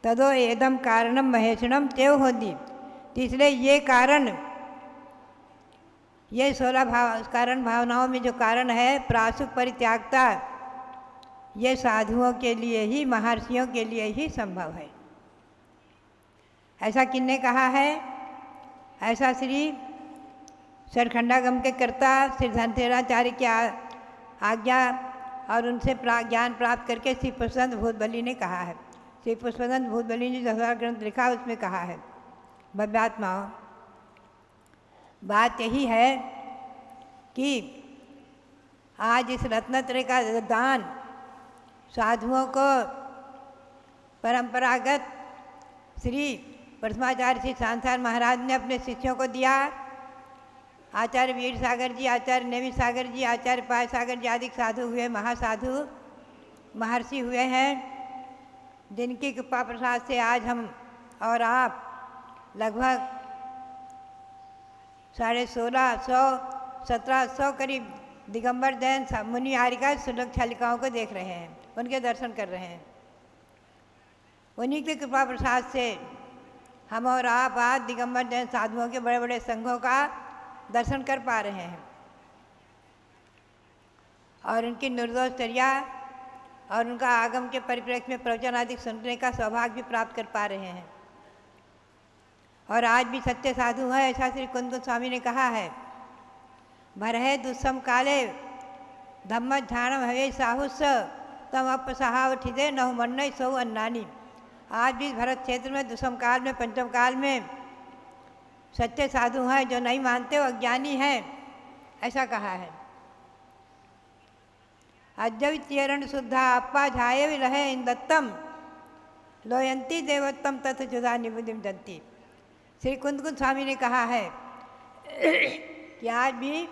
Speaker 3: तदो एदम कारणम महेशनम तेव होती। इसलिए ये कारण ये 16 कारण भावनाओं में जो कारण है प्रासुक परित्यागता ये साधुओं के लिए ही महर्षियों के लिए ही संभव है। ऐसा किसने कहा है? ऐसा श्री षटखंडागम के कर्ता श्री धनतेराचार्य की आज्ञा और उनसे ज्ञान प्राप्त करके श्री पुष्पवंत भूतबली ने कहा है। श्री पुष्पवंत भूतबली ने जो 10 ग्रंथ लिखा उसमें कहा है। भव्यात्माओं, बात यही है कि आज इस रत्नत्रय का दान साधुओं को परंपरागत श्री प्रथमाचार्य श्री सांसार महाराज ने अपने शिष्यों को दिया। आचार्य वीर सागर जी, आचार्य नेमि सागर जी, आचार्य पाय सागर जी आदि साधु हुए, महासाधु महर्षि हुए हैं, जिनकी कृपा प्रसाद से आज हम और आप लगभग 1650-1700 करीब दिगंबर जैन मुनि आर्यिका सुलभ शालिकाओं को देख रहे हैं, उनके दर्शन कर रहे हैं। उन्हीं की कृपा प्रसाद से हम और आप आज दिगंबर जैन साधुओं के बड़े बड़े संघों का दर्शन कर पा रहे हैं और उनकी निर्दोषचर्या और उनका आगम के परिप्रेक्ष्य में प्रवचन आदि सुनने का सौभाग्य भी प्राप्त कर पा रहे हैं। और आज भी सत्य साधु है, ऐसा श्री कुंद स्वामी ने कहा है। भरहे दुस्सम काले धम्म झाणम हवे साहुस तम अप सहावठिदे नहु मन्नई सौ अन्नानी। आज भी भरत क्षेत्र में दुष्म काल में पंचम काल में सच्चे साधु हैं जो नहीं मानते वो अज्ञानी हैं, ऐसा कहा है। अजवि चरण शुद्धा अपा झाये भी रहे इन दत्तम लोयंती देवोत्तम तथ जुदा निबुदिम जंती। श्री कुंद स्वामी ने कहा है कि आज भी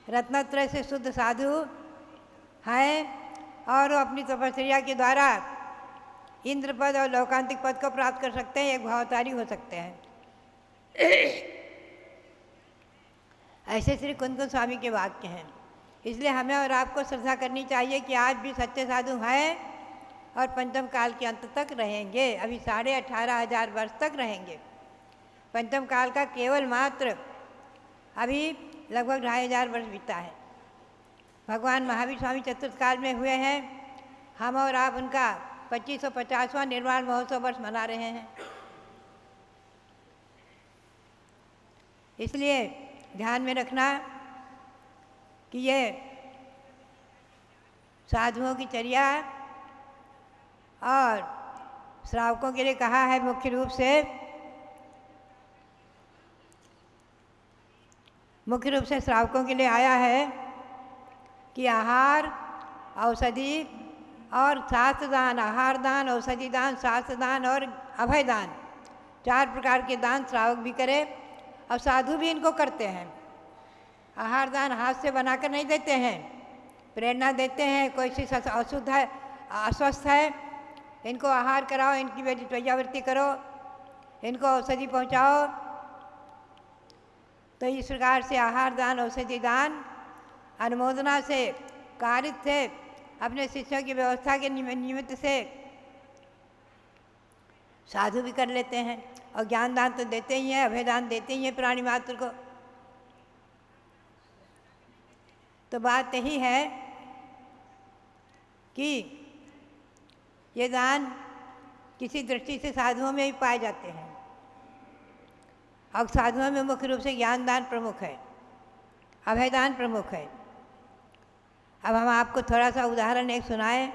Speaker 3: रत्नत्रय से शुद्ध साधु हैं और वो अपनी तपस्या के द्वारा इंद्र पद और लोकांतिक पद को प्राप्त कर सकते हैं, एक भावतारी हो सकते हैं। ऐसे श्री कुंद स्वामी के वाक्य हैं। इसलिए हमें और आपको श्रद्धा करनी चाहिए कि आज भी सच्चे साधु हैं और पंचम काल के अंत तक रहेंगे। अभी 18,500 वर्ष तक रहेंगे। पंचम काल का केवल मात्र अभी लगभग 2,500 वर्ष बीता है। भगवान महावीर स्वामी चतुर्थ काल में हुए हैं। हम और आप उनका 2550वां निर्वाण महोत्सव वर्ष मना रहे हैं। इसलिए ध्यान में रखना कि ये साधुओं की चर्या और श्रावकों के लिए कहा है मुख्य रूप से श्रावकों के लिए आया है कि आहार, औषधि और शास्त्र दान, आहार दान, औषधि दान, शास्त्र दान और अभय दान, 4 प्रकार के दान श्रावक भी करे और साधु भी इनको करते हैं। आहार दान हाथ से बनाकर नहीं देते हैं, प्रेरणा देते हैं। कोई चीज़ अशुद्ध है, अस्वस्थ है, इनको आहार कराओ, इनकी वैयावृत्ति करो, इनको औषधि पहुँचाओ। तो इस प्रकार से आहार दान, औषधि दान अनुमोदना से कारित थे, अपने शिष्यों की व्यवस्था के निमित्त से साधु भी कर लेते हैं। और ज्ञान दान तो देते ही हैं, अभय दान देते ही हैं प्राणी मात्र को। तो बात यही है कि ये दान किसी दृष्टि से साधुओं में भी पाए जाते हैं और साधुओं में मुख्य रूप से ज्ञान दान प्रमुख है, अभय दान प्रमुख है। अब हम आपको थोड़ा सा उदाहरण एक सुनाएं।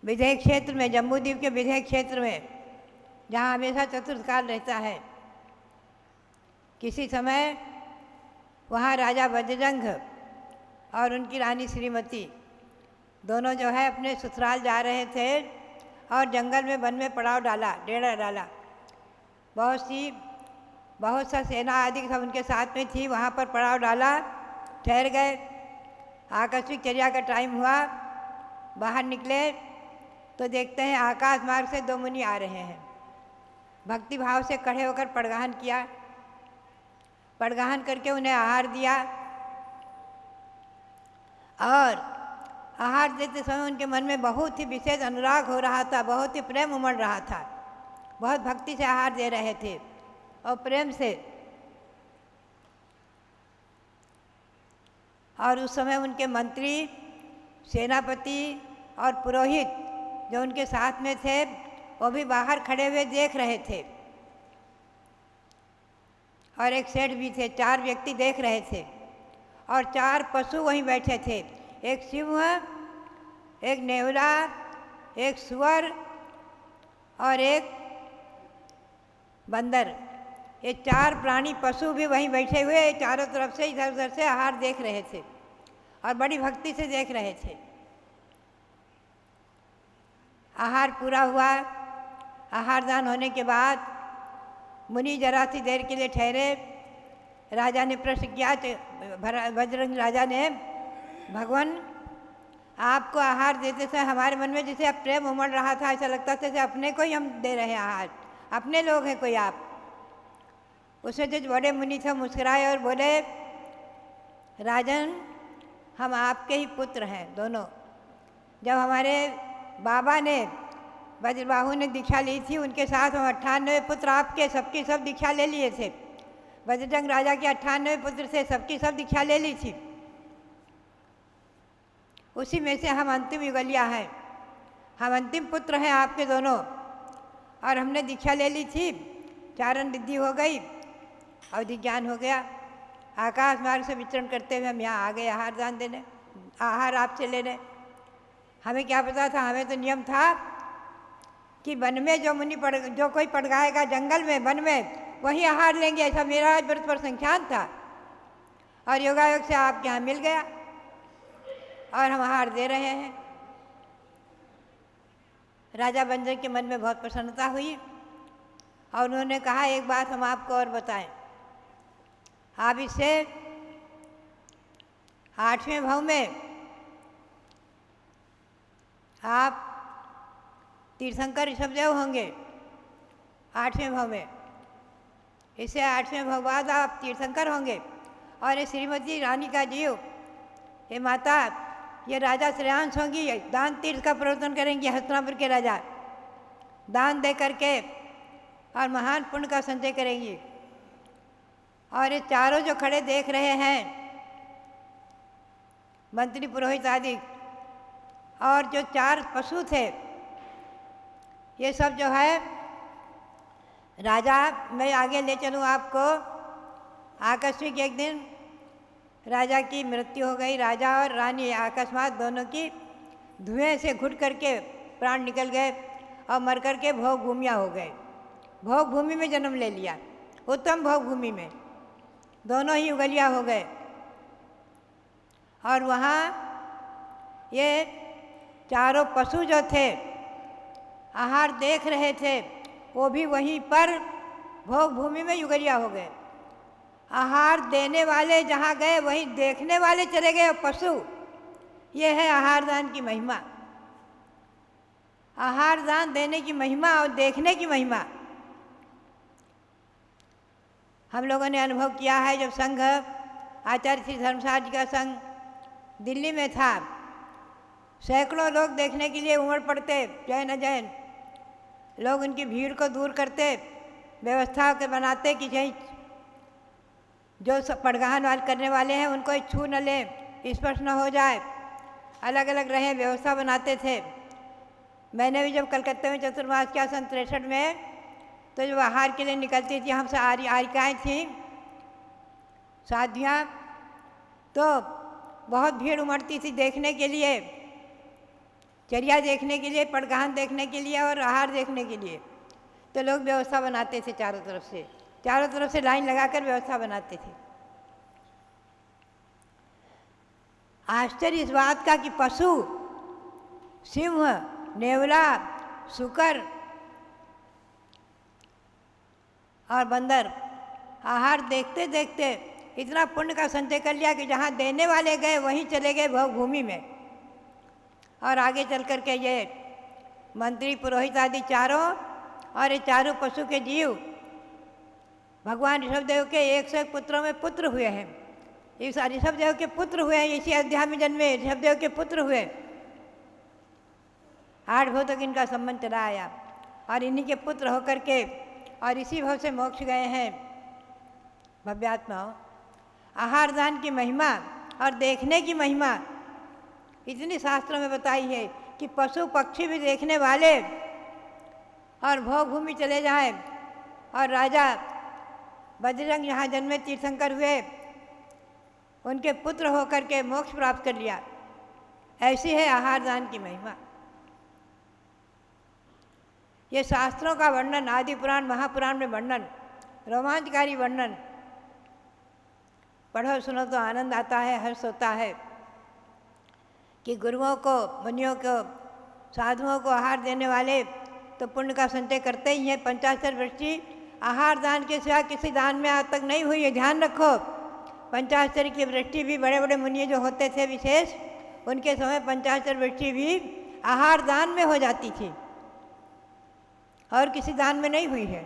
Speaker 3: विदेह क्षेत्र में, जम्बूद्वीप के विदेह क्षेत्र में, जहाँ हमेशा चतुर्थकाल रहता है, किसी समय वहाँ राजा वज्रजंघ और उनकी रानी श्रीमती दोनों जो है अपने ससुराल जा रहे थे और जंगल में, वन में पड़ाव डाला, डेरा डाला। बहुत सा सेना आदि सब उनके साथ में थी, वहाँ पर पड़ाव डाला, ठहर गए। आकस्मिक चर्या का टाइम हुआ, बाहर निकले तो देखते हैं आकाश मार्ग से 2 मुनि आ रहे हैं। भक्ति भाव से खड़े होकर पड़गाहन किया, पड़गाहन करके उन्हें आहार दिया और आहार देते समय उनके मन में बहुत ही विशेष अनुराग हो रहा था, बहुत ही प्रेम उमड़ रहा था। बहुत भक्ति से आहार दे रहे थे और प्रेम से। और उस समय उनके मंत्री, सेनापति और पुरोहित जो उनके साथ में थे वो भी बाहर खड़े हुए देख रहे थे और एक सेठ भी थे। 4 व्यक्ति देख रहे थे और 4 पशु वहीं बैठे थे, एक सिंह, एक नेवला, एक सुअर और एक बंदर। ये 4 प्राणी पशु भी वहीं बैठे हुए चारों तरफ से इधर उधर से आहार देख रहे थे और बड़ी भक्ति से देख रहे थे। आहार पूरा हुआ। आहार दान होने के बाद मुनि जरा सी देर के लिए ठहरे। राजा ने प्रश्न किया, बजरंग राजा ने, भगवान आपको आहार देते समय हमारे मन में जैसे अब प्रेम उमड़ रहा था, ऐसा लगता था जैसे अपने को ही हम दे रहे हैं आहार, अपने लोग हैं कोई आप। उसमें जो बड़े मुनि थे मुस्कुराए और बोले, राजन हम आपके ही पुत्र हैं दोनों। जब हमारे बाबा ने, वज्रबाहु ने दीक्षा ली थी, उनके साथ हम 98 पुत्र आपके सबकी सब दीक्षा ले लिए थे। वज्रजंग राजा के 98 पुत्र से सबकी सब दीक्षा ले ली थी। उसी में से हम अंतिम युगलिया हैं, हम अंतिम पुत्र हैं आपके दोनों। और हमने दीक्षा ले ली थी, चारण रिद्धि हो गई, अवधि ज्ञान हो गया। आकाश मार्ग से विचरण करते हुए हम यहाँ आ गए आहार दान देने, आहार आपसे लेने। हमें क्या पता था, हमें तो नियम था कि वन में जो कोई पड़गाएगा जंगल में, वन में, वही आहार लेंगे, ऐसा मेरा व्रत पर संख्यान था। और योगायोग से आपके यहाँ मिल गया और हम आहार दे रहे हैं। राजा बंजर के मन में बहुत प्रसन्नता हुई और उन्होंने कहा, एक बात हम आपको और बताएं, आप इससे 8वें भाव में आप तीर्थंकर ऋषभदेव होंगे। 8वें भाव में, इससे 8वें भाव बाद आप तीर्थंकर होंगे। और ये श्रीमती रानी का जीव, ये माता, ये राजा श्रेयांश होंगी, दान तीर्थ का प्रवर्तन करेंगी। हस्तिनापुर के राजा दान दे करके और महान पुण्य का संचय करेंगी। और ये चारों जो खड़े देख रहे हैं, मंत्री, पुरोहित आदि, और जो 4 पशु थे, ये सब जो है राजा, मैं आगे ले चलूँ आपको। आकस्मिक एक दिन राजा की मृत्यु हो गई, राजा और रानी अकस्मात दोनों की। धुएं से घुट करके प्राण निकल गए और मर करके भोग भूमिया हो गए। भोग भूमि में जन्म ले लिया, उत्तम भोग भूमि में, दोनों ही उगलिया हो गए। और वहाँ ये चारों पशु जो थे आहार देख रहे थे, वो भी वहीं पर भोग भूमि में युगलिया हो गए। आहार देने वाले जहाँ गए वहीं देखने वाले चले गए पशु। ये है आहार दान की महिमा, आहार दान देने की महिमा और देखने की महिमा। हम लोगों ने अनुभव किया है, जब संघ आचार्य श्री धर्मसार जी का संघ दिल्ली में था, सैकड़ों लोग देखने के लिए उमड़ पड़ते, जैन अजैन लोग उनकी भीड़ को दूर करते, व्यवस्था के बनाते कि कहीं जो सब पड़गाहन वाल करने वाले हैं उनको छू न ले, स्पर्श न हो जाए, अलग अलग रहें, व्यवस्था बनाते थे। मैंने भी जब कलकत्ते में चतुर्मास किया सन 63 में, तो जब आहार के लिए निकलती थी हमसे आरिकाएँ थीं, साधियाँ, तो बहुत भीड़ उमड़ती थी देखने के लिए, चर्या देखने के लिए, पड़गाहन देखने के लिए और आहार देखने के लिए। तो लोग व्यवस्था बनाते थे, चारों तरफ से लाइन लगाकर व्यवस्था बनाते थे। आश्चर्य इस बात का कि पशु, सिंह, नेवला, सूकर और बंदर आहार देखते देखते इतना पुण्य का संचय कर लिया कि जहाँ देने वाले गए वहीं चले गए भोग भूमि में। और आगे चल कर के ये मंत्री, पुरोहित आदि चारों और ये चारों पशु के जीव भगवान ऋषभदेव के 101 पुत्रों में पुत्र हुए हैं। इस ऋषभदेव के पुत्र हुए हैं, इसी अध्याय में जन्मे ऋषभदेव के पुत्र हुए। 8 भव तक इनका संबंध चला आया और इन्हीं के पुत्र होकर के और इसी भव से मोक्ष गए हैं भव्यात्माओं। आहार दान की महिमा और देखने की महिमा इतनी शास्त्रों में बताई है कि पशु पक्षी भी देखने वाले और भोग भूमि चले जाएं। और राजा बजरंग यहाँ जन्मे, तीर्थंकर हुए, उनके पुत्र होकर के मोक्ष प्राप्त कर लिया। ऐसी है आहार दान की महिमा। ये शास्त्रों का वर्णन, आदि पुराण महापुराण में वर्णन, रोमांचकारी वर्णन, पढ़ो सुनो तो आनंद आता है, हर्ष होता है कि गुरुओं को, मुनियों को, साधुओं को आहार देने वाले तो पुण्य का संचय करते ही हैं। 75 वृष्टि आहार दान के सिवा किसी दान में आज तक नहीं हुई है, ध्यान रखो। 75 की वृष्टि भी बड़े बड़े मुनि जो होते थे विशेष, उनके समय 75 वृष्टि भी आहार दान में हो जाती थी और किसी दान में नहीं हुई है।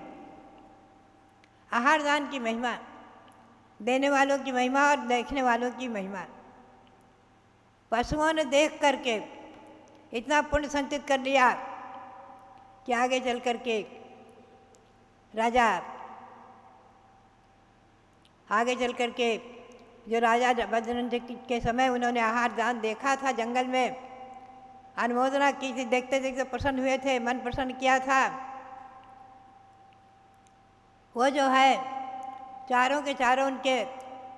Speaker 3: आहार दान की महिमा, देने वालों की महिमा और देखने वालों की महिमा। पशुओं ने देख करके इतना पुण्य संचित कर लिया कि आगे चल करके राजा, आगे चल करके जो राजा बजरंग के समय उन्होंने आहार दान देखा था, जंगल में अनुमोदना की थी, देखते देखते प्रसन्न हुए थे, मन प्रसन्न किया था। वो जो है चारों के चारों उनके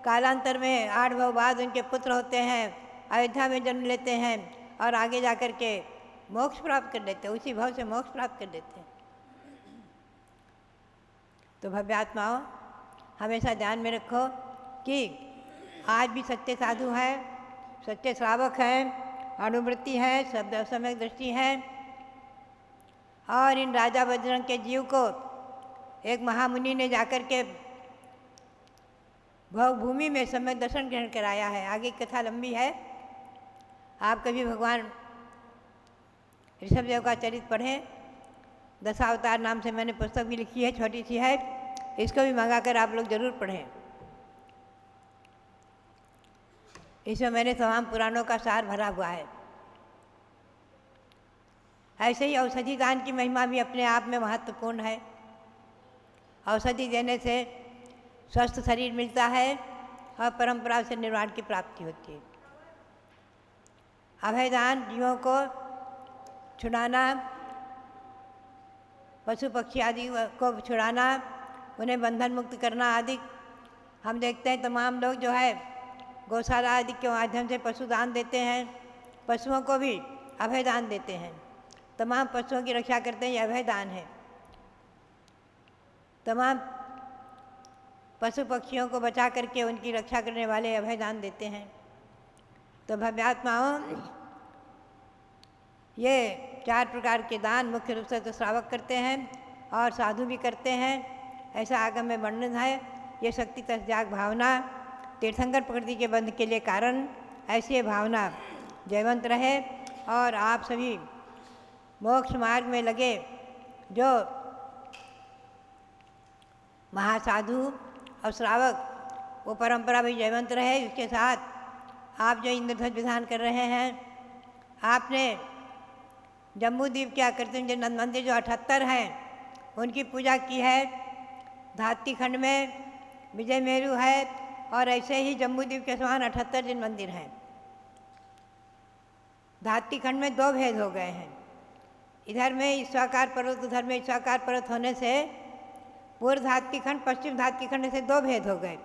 Speaker 3: कालांतर में 8 भव बाद उनके पुत्र होते हैं, अयोध्या में जन्म लेते हैं और आगे जाकर के मोक्ष प्राप्त कर लेते हैं, उसी भव से मोक्ष प्राप्त कर लेते हैं। तो भव्यात्माओं, हमेशा ध्यान में रखो कि आज भी सच्चे साधु हैं, सच्चे श्रावक हैं, अनुवृत्ति है, शब्द सम्यक दृष्टि है। और इन राजा बजरंग के जीव को एक महामुनि ने जाकर के भोग भूमि में सम्यक दर्शन ग्रहण कराया है। आगे कथा लंबी है, आप कभी भगवान ऋषभदेव का चरित्र पढ़ें। दशावतार नाम से मैंने पुस्तक भी लिखी है, छोटी सी है, इसको भी मंगाकर आप लोग जरूर पढ़ें। इसमें मैंने तमाम पुराणों का सार भरा हुआ है। ऐसे ही औषधि दान की महिमा भी अपने आप में महत्वपूर्ण है। औषधि देने से स्वस्थ शरीर मिलता है और परंपरा से निर्वाण की प्राप्ति होती है। अभयदान, जीवों को छुड़ाना, पशु पक्षी आदि को छुड़ाना, उन्हें बंधन मुक्त करना आदि। हम देखते हैं तमाम लोग जो है गौशाला आदि के माध्यम से पशु दान देते हैं। पशुओं को भी अभय दान देते हैं। तमाम पशुओं की रक्षा करते हैं, ये अभय दान है। तमाम पशु पक्षियों को बचा करके उनकी रक्षा करने वाले अभय दान देते हैं। तो भव्यात्माओं, ये 4 प्रकार के दान मुख्य रूप से तो श्रावक करते हैं और साधु भी करते हैं, ऐसा आगम में वर्णन है। ये शक्ति त्याग भावना तीर्थंकर प्रकृति के बंध के लिए कारण, ऐसी भावना जयवंत रहे और आप सभी मोक्ष मार्ग में लगे जो महासाधु और श्रावक, वो परंपरा भी जयवंत रहे। इसके साथ आप जो इंद्रध्वज विधान कर रहे हैं, आपने जम्बू द्वीप के आकृति मंदिर जो 78 हैं उनकी पूजा की है। धात्री खंड में विजय मेरू है और ऐसे ही जम्बू द्वीप के समान 78 जिन मंदिर हैं। धात्री खंड में 2 भेद हो गए हैं, इधर में ईश्वाकार पर्वत, उधर में ईश्वाकार पर्वत होने से पूर्व धात्री खंड पश्चिम धात्री खंड से 2 भेद हो गए।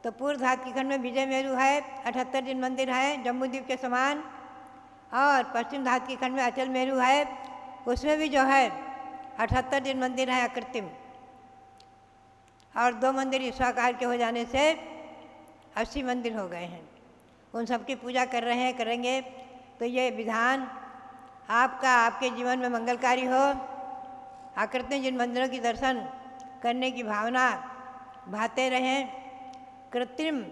Speaker 3: तो पूर्व धात्री खंड में विजय मेरू है, 78 जिन मंदिर है जम्बू द्वीप के समान, और पश्चिम धात्री खंड में अचल मेरू है, उसमें भी जो है 78 जिन मंदिर हैं अकृत्रिम, और 2 मंदिर ईश्वाकार के हो जाने से 80 मंदिर हो गए हैं। उन सबकी पूजा कर रहे हैं, करेंगे। तो ये विधान आपका आपके जीवन में मंगलकारी हो। आकृति जिन मंदिरों की दर्शन करने की भावना भाते रहें। कृत्रिम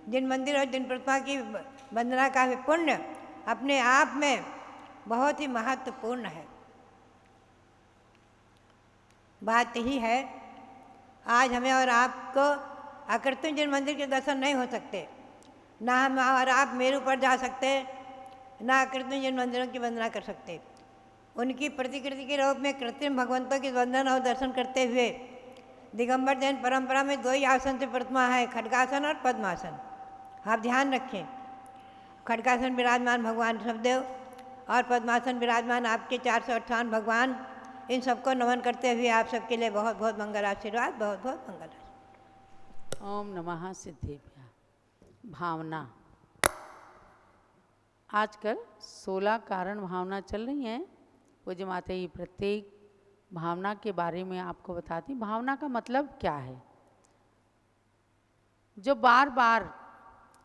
Speaker 3: जिन मंदिर और जिन प्रतिमा की वंदना का भी पुण्य अपने आप में बहुत ही महत्वपूर्ण है। बात यही है, आज हमें और आपको आकृति जिन मंदिर के दर्शन नहीं हो सकते, ना हम और आप मेरू पर जा सकते, ना आकृति जिन मंदिरों की वंदना कर सकते। उनकी प्रतिकृति के रूप में कृत्रिम भगवंतों की वंदना और दर्शन करते हुए दिगंबर जैन परंपरा में 2 ही आसन से प्रतिमा है, खड्गासन और पद्मासन। आप ध्यान रखें, खड्गासन विराजमान भगवान ऋषभदेव और पद्मासन विराजमान आपके 458 भगवान। इन सबको नमन करते हुए आप सबके लिए बहुत बहुत मंगल आशीर्वाद, बहुत बहुत मंगल आशीर्वाद।
Speaker 4: ओम नमः सिद्धेभ्यः। भावना, आजकल 16 कारण भावना चल रही हैं। पूज्य माता जी प्रत्येक भावना के बारे में आपको बताती। भावना का मतलब क्या है? जो बार बार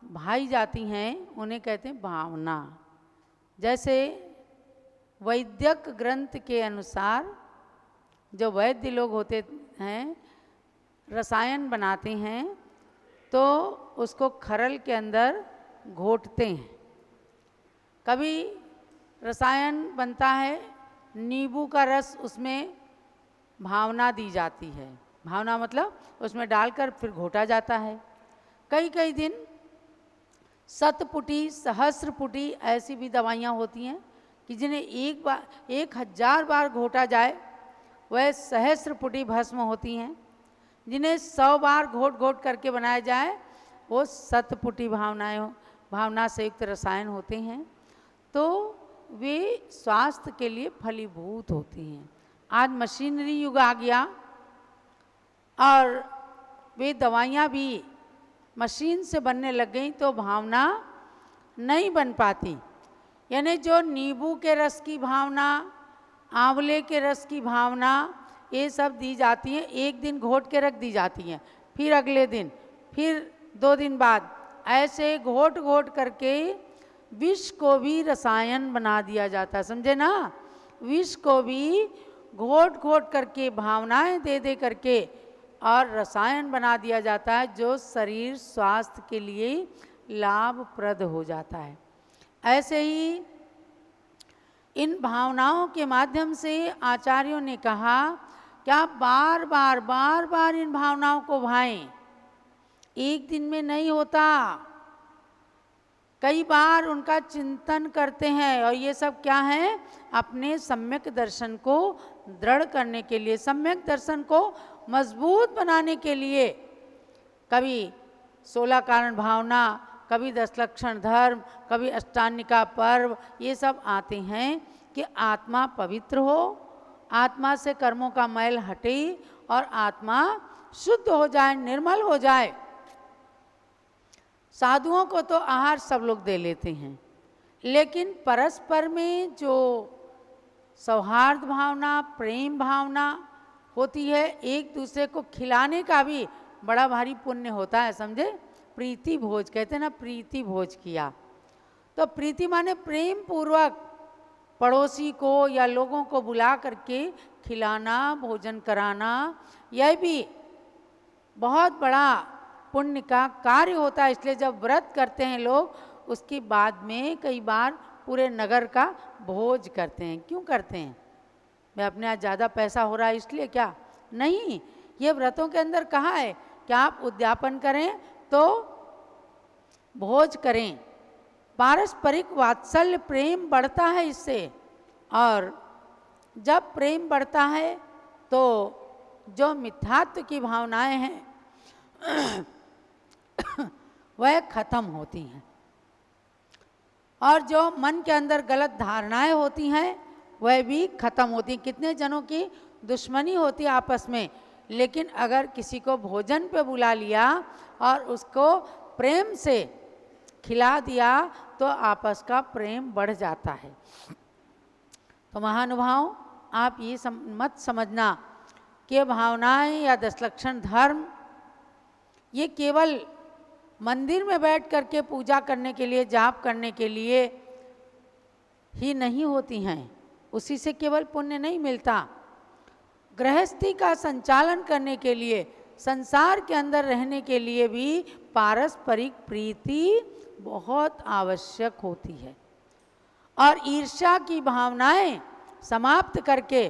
Speaker 4: भाई जाती हैं उन्हें कहते हैं भावना। जैसे वैद्यक ग्रंथ के अनुसार जो वैद्य लोग होते हैं रसायन बनाते हैं तो उसको खरल के अंदर घोटते हैं। कभी रसायन बनता है, नींबू का रस उसमें भावना दी जाती है। भावना मतलब उसमें डालकर फिर घोटा जाता है। कई कई दिन शतपुटी, सहस्रपुटी ऐसी भी दवाइयाँ होती हैं कि जिन्हें 1000 बार घोटा जाए वह सहस्रपुटी भस्म होती हैं। जिन्हें 100 बार घोट घोट करके बनाया जाए वो शतपुटी भावना से युक्त रसायन होते हैं। तो वे स्वास्थ्य के लिए फलीभूत होती हैं। आज मशीनरी युग आ गया और वे दवाइयाँ भी मशीन से बनने लग गई तो भावना नहीं बन पाती। यानी जो नींबू के रस की भावना, आंवले के रस की भावना, ये सब दी जाती हैं, एक दिन घोट के रख दी जाती हैं, फिर अगले दिन, फिर 2 दिन बाद, ऐसे घोट घोट करके विष को भी रसायन बना दिया जाता है। समझे ना? विष को भी घोट घोट करके भावनाएं दे दे करके और रसायन बना दिया जाता है जो शरीर स्वास्थ्य के लिए लाभप्रद हो जाता है। ऐसे ही इन भावनाओं के माध्यम से आचार्यों ने कहा कि आप बार बार इन भावनाओं को भाएं। एक दिन में नहीं होता, कई बार उनका चिंतन करते हैं। और ये सब क्या है? अपने सम्यक दर्शन को दृढ़ करने के लिए, सम्यक दर्शन को मजबूत बनाने के लिए। कभी 16 कारण भावना, कभी 10 लक्षण धर्म, कभी अष्टांगिका पर्व, ये सब आते हैं कि आत्मा पवित्र हो, आत्मा से कर्मों का मैल हटे और आत्मा शुद्ध हो जाए, निर्मल हो जाए। साधुओं को तो आहार सब लोग दे लेते हैं, लेकिन परस्पर में जो सौहार्द भावना, प्रेम भावना होती है, एक दूसरे को खिलाने का भी बड़ा भारी पुण्य होता है, समझे। प्रीति भोज कहते हैं ना, प्रीति भोज किया। तो प्रीति माने प्रेम पूर्वक पड़ोसी को या लोगों को बुला करके खिलाना, भोजन कराना, यह भी बहुत बड़ा पुण्य का कार्य होता है। इसलिए जब व्रत करते हैं लोग, उसके बाद में कई बार पूरे नगर का भोज करते हैं। क्यों करते हैं? मैं अपने यहाँ ज़्यादा पैसा हो रहा है इसलिए क्या? नहीं, ये व्रतों के अंदर कहा है कि आप उद्यापन करें तो भोज करें। पारस्परिक वात्सल्य प्रेम बढ़ता है इससे, और जब प्रेम बढ़ता है तो जो मिथ्यात्व की भावनाएं हैं वह खत्म होती हैं, और जो मन के अंदर गलत धारणाएं होती हैं वह भी खत्म होती हैं। कितने जनों की दुश्मनी होती है आपस में, लेकिन अगर किसी को भोजन पे बुला लिया और उसको प्रेम से खिला दिया तो आपस का प्रेम बढ़ जाता है। तो महानुभाव, आप ये मत समझना कि भावनाएं या 10 लक्षण धर्म ये केवल मंदिर में बैठ करके पूजा करने के लिए, जाप करने के लिए ही नहीं होती हैं। उसी से केवल पुण्य नहीं मिलता। गृहस्थी का संचालन करने के लिए, संसार के अंदर रहने के लिए भी पारस्परिक प्रीति बहुत आवश्यक होती है। और ईर्ष्या की भावनाएं समाप्त करके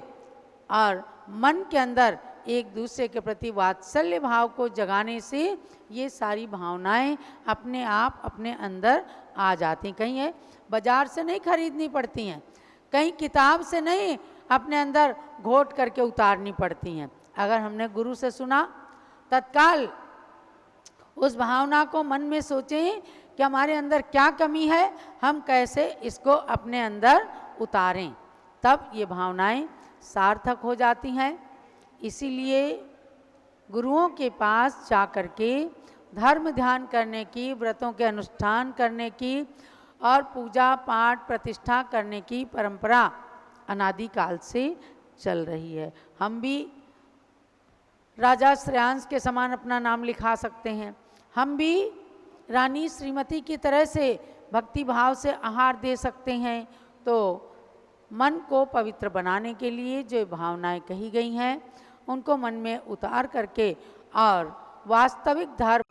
Speaker 4: और मन के अंदर एक दूसरे के प्रति वात्सल्य भाव को जगाने से ये सारी भावनाएं अपने आप अपने अंदर आ जाती। कहीं है बाजार से नहीं खरीदनी पड़ती हैं, कहीं किताब से नहीं अपने अंदर घोट करके उतारनी पड़ती हैं। अगर हमने गुरु से सुना, तत्काल उस भावना को मन में सोचें कि हमारे अंदर क्या कमी है, हम कैसे इसको अपने अंदर उतारें, तब ये भावनाएं सार्थक हो जाती हैं। इसीलिए गुरुओं के पास जा कर के धर्म ध्यान करने की, व्रतों के अनुष्ठान करने की और पूजा पाठ प्रतिष्ठा करने की परंपरा अनादिकाल से चल रही है। हम भी राजा श्रेयांश के समान अपना नाम लिखा सकते हैं। हम भी रानी श्रीमती की तरह से भक्ति भाव से आहार दे सकते हैं। तो मन को पवित्र बनाने के लिए जो भावनाएं कही गई हैं उनको मन में उतार करके और वास्तविक धर्म